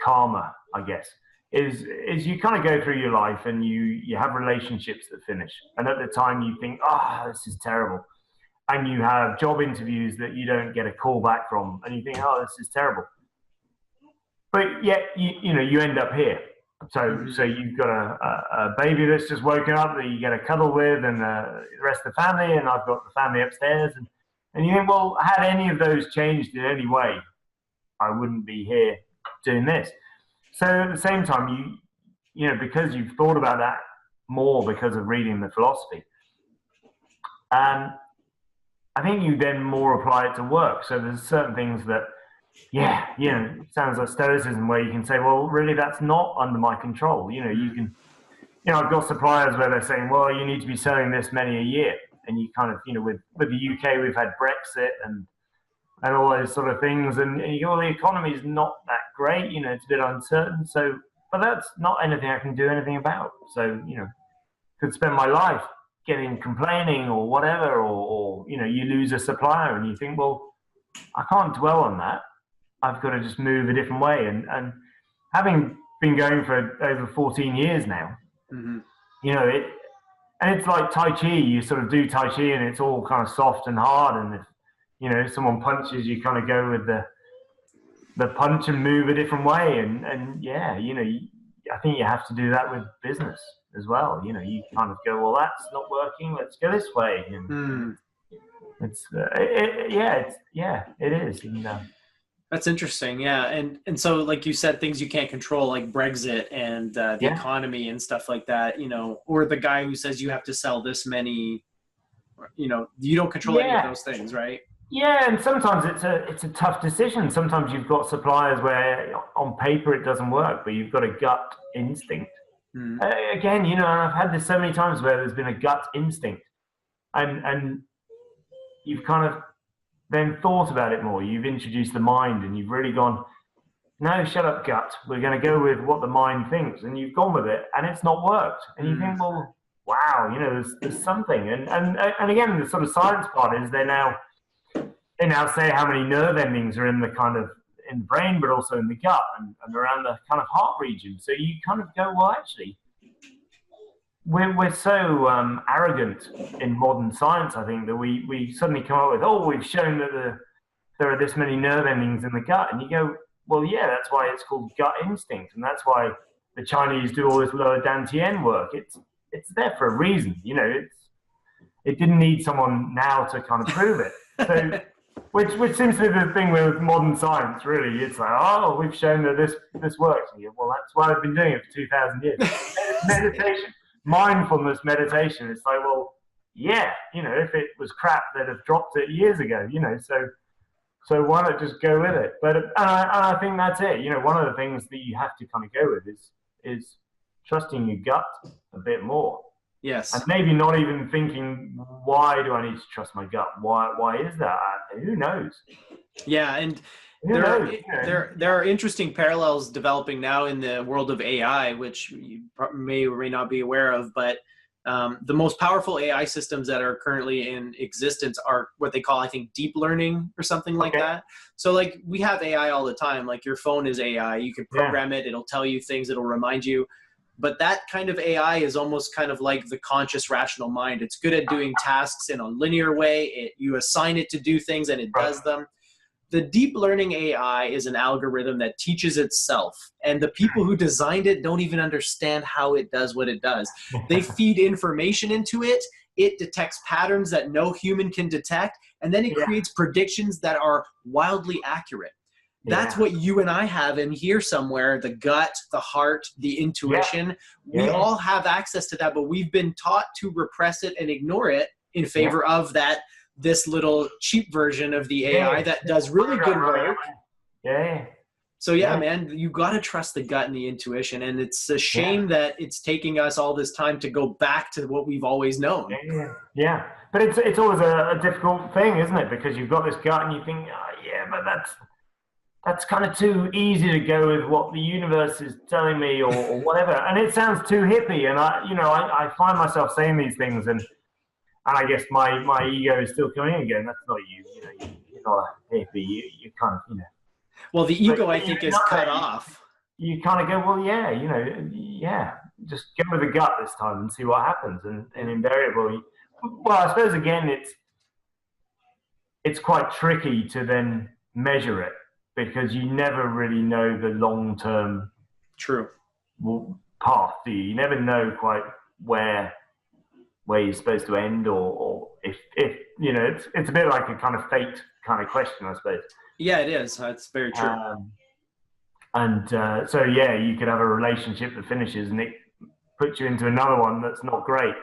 karma, I guess. Is you kind of go through your life and you have relationships that finish, and at the time you think, this is terrible, and you have job interviews that you don't get a call back from, and you think, this is terrible, but yet you end up here. So you've got a baby that's just woken up that you get a cuddle with, and the rest of the family, and I've got the family upstairs, and you think, well, had any of those changed in any way, I wouldn't be here doing this. So at the same time, you know, because you've thought about that more because of reading the philosophy, I think you then more apply it to work. So there's certain things that, it sounds like Stoicism where you can say, well, really, that's not under my control. You know, I've got suppliers where they're saying, well, you need to be selling this many a year. and you kind of, with the UK, we've had Brexit and all those sort of things, and the economy is not that great, it's a bit uncertain. So, but that's not anything I can do anything about. So, could spend my life complaining or whatever, or you lose a supplier and you think, well, I can't dwell on that. I've got to just move a different way. And having been going for over 14 years now, and it's like Tai Chi. You sort of do Tai Chi and it's all kind of soft and hard. And if someone punches, you kind of go with the punch and move a different way. And yeah, I think you have to do that with business as well. You kind of go, well, that's not working. Let's go this way. And it is. And, that's interesting. Yeah. And so, like you said, things you can't control, like Brexit and the economy and stuff like that, or the guy who says you have to sell this many, you don't control any of those things, right? Yeah. And sometimes it's a tough decision. Sometimes you've got suppliers where on paper it doesn't work, but you've got a gut instinct. Again, and I've had this so many times where there's been a gut instinct and you've kind of then thought about it more. You've introduced the mind and you've really gone, no, shut up, gut. We're going to go with what the mind thinks. And you've gone with it and it's not worked. And you think, well, wow, there's something. And again, the sort of science part is they now say how many nerve endings are in the brain, but also in the gut and around the kind of heart region. So you kind of go, well, actually, we're so arrogant in modern science, I think, that we suddenly come up with, we've shown that there are this many nerve endings in the gut. And you go, well, yeah, that's why it's called gut instinct. And that's why the Chinese do all this lower dantian work. It's there for a reason. It didn't need someone now to kind of prove it. So, which seems to be the thing with modern science, really. It's like, we've shown that this works. And you go, well, that's why I've been doing it for 2,000 years. Meditation. Mindfulness meditation. It's like, well, yeah, if it was crap, they'd have dropped it years ago, so why not just go with it? But and I think that's it. One of the things that you have to kind of go with is trusting your gut a bit more. Yes. And maybe not even thinking, why do I need to trust my gut? Why is that? Who knows? Yeah, and there are interesting parallels developing now in the world of AI, which you may or may not be aware of, but the most powerful AI systems that are currently in existence are what they call, I think, deep learning or something like that. So like we have AI all the time, like your phone is AI, you can program it, it'll tell you things, it'll remind you. But that kind of AI is almost kind of like the conscious rational mind. It's good at doing tasks in a linear way. You assign it to do things and it does them. The deep learning AI is an algorithm that teaches itself, and the people who designed it don't even understand how it does what it does. They feed information into it, it detects patterns that no human can detect, and then it creates predictions that are wildly accurate. That's what you and I have in here somewhere, the gut, the heart, the intuition. We all have access to that, but we've been taught to repress it and ignore it in favor of this little cheap version of the AI that does really good work. So man, you got to trust the gut and the intuition. And it's a shame that it's taking us all this time to go back to what we've always known. But it's always a difficult thing, isn't it? Because you've got this gut and you think, but that's kind of too easy to go with what the universe is telling me or whatever. And it sounds too hippie. And I find myself saying these things and I guess my ego is still coming in again. That's not you. You're not a hippie. You kind of, Well, the ego, I think, is cut off. You kind of go, well, just go with the gut this time and see what happens. And invariably, well, I suppose again, it's quite tricky to then measure it because you never really know the long-term path, do you? You never know quite where you're supposed to end or if it's a bit like a kind of fate kind of question, I suppose. Yeah, it is. That's very true. So you could have a relationship that finishes and it puts you into another one that's not great.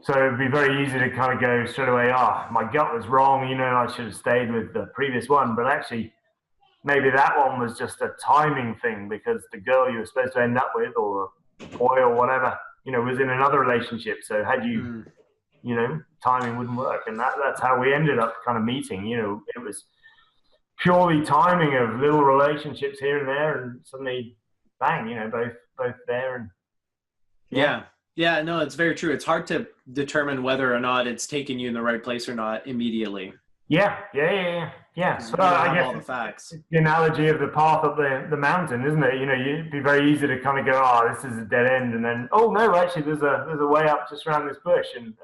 So it'd be very easy to kind of go straight away, my gut was wrong, I should have stayed with the previous one. But actually, maybe that one was just a timing thing because the girl you were supposed to end up with or the boy or whatever, was in another relationship. So had you timing wouldn't work. And that's how we ended up kind of meeting. It was purely timing of little relationships here and there, and suddenly, bang, both there. And yeah, no, it's very true. It's hard to determine whether or not it's taking you in the right place or not immediately. Yeah. But I guess all the facts. It's the analogy of the path up the mountain, isn't it? It'd be very easy to kind of go, oh, this is a dead end, and then, oh no, actually, there's a way up just around this bush, and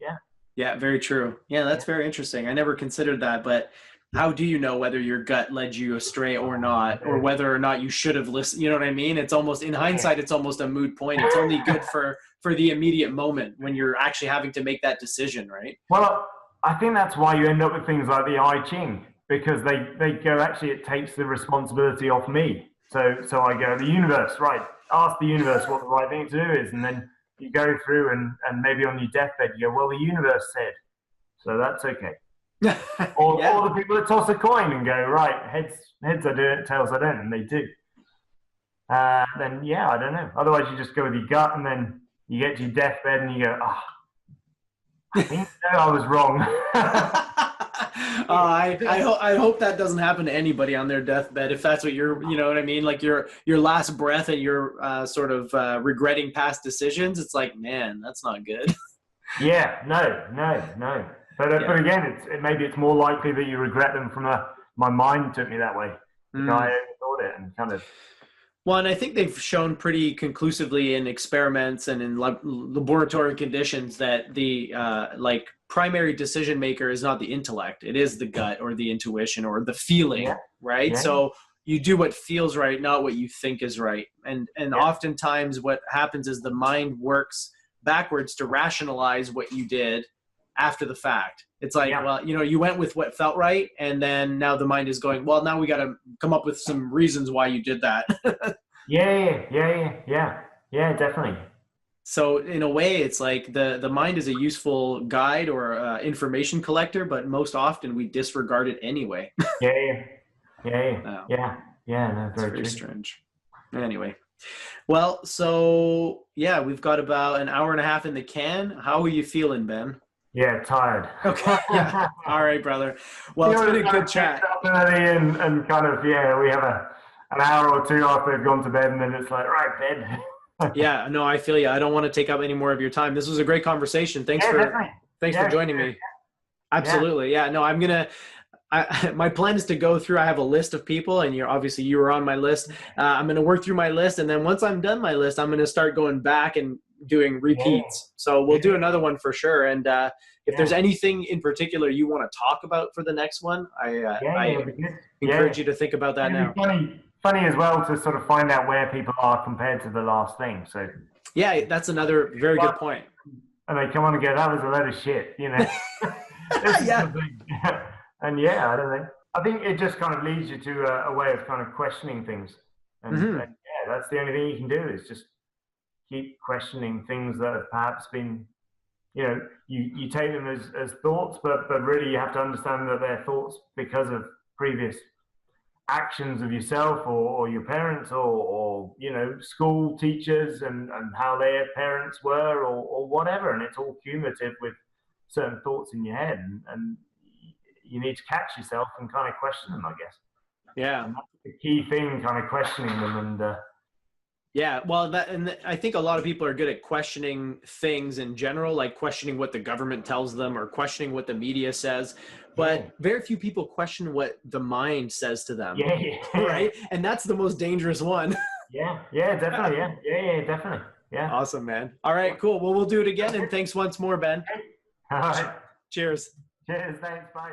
yeah. Yeah, very true. Yeah, that's very interesting. I never considered that, but how do you know whether your gut led you astray or not, or whether or not you should have listened? You know what I mean? It's almost, in hindsight, it's almost a moot point. It's only good for the immediate moment when you're actually having to make that decision, right? Well, I think that's why you end up with things like the I Ching, because they go, actually, it takes the responsibility off me. So I go, the universe, right? Ask the universe what the right thing to do is, and then you go through and maybe on your deathbed you go, well, the universe said, so that's okay. Or the people that toss a coin and go, right, heads I do it, tails I don't, and they do. Then I don't know. Otherwise, you just go with your gut, and then you get to your deathbed and you go, I think I was wrong. I hope that doesn't happen to anybody on their deathbed. If that's what you know what I mean? Like your last breath and you're sort of regretting past decisions. It's like, man, that's not good. Yeah, no. But again, maybe it's more likely that you regret them from my mind took me that way. I overthought it and kind of. Well, and I think they've shown pretty conclusively in experiments and in laboratory conditions that the primary decision maker is not the intellect; it is the gut or the intuition or the feeling, right? Yeah. So you do what feels right, not what you think is right. And oftentimes, what happens is the mind works backwards to rationalize what you did after the fact. It's like, well, you went with what felt right, and then now the mind is going, well, now we got to come up with some reasons why you did that. Yeah, definitely. So in a way, it's like the mind is a useful guide or information collector, but most often we disregard it anyway. No, very strange. Anyway. Well, so we've got about an hour and a half in the can. How are you feeling, Ben? Yeah, tired. Okay. Yeah. All right, brother. Well, it's been a good chat. And kind of, we have an hour or two after they've gone to bed, and then it's like, right, bed. Yeah, no, I feel you. I don't want to take up any more of your time. This was a great conversation. Thanks for joining me. Absolutely. Yeah. No, my plan is to go through. I have a list of people, and you were on my list. I'm going to work through my list, and then once I'm done my list, I'm going to start going back and doing repeats. So we'll do another one for sure. And if there's anything in particular you want to talk about for the next one, I encourage you to think about that now. Funny as well to sort of find out where people are compared to the last thing. So that's another very good point. And they come on and go, that was a load of shit, And I don't know. I think it just kind of leads you to a way of kind of questioning things. And that's the only thing you can do is just keep questioning things that have perhaps been, you take them as thoughts, but really you have to understand that they're thoughts because of previous actions of yourself or your parents or school teachers and how their parents were or whatever. And it's all cumulative with certain thoughts in your head. And you need to catch yourself and kind of question them, I guess. Yeah. And that's the key thing, kind of questioning them. And well, I think a lot of people are good at questioning things in general, like questioning what the government tells them or questioning what the media says, but very few people question what the mind says to them. Right? And that's the most dangerous one. Definitely. Yeah, definitely. Yeah. Awesome, man. All right, cool. Well, we'll do it again. And thanks once more, Ben. All right. Cheers. Cheers. Thanks. Bye.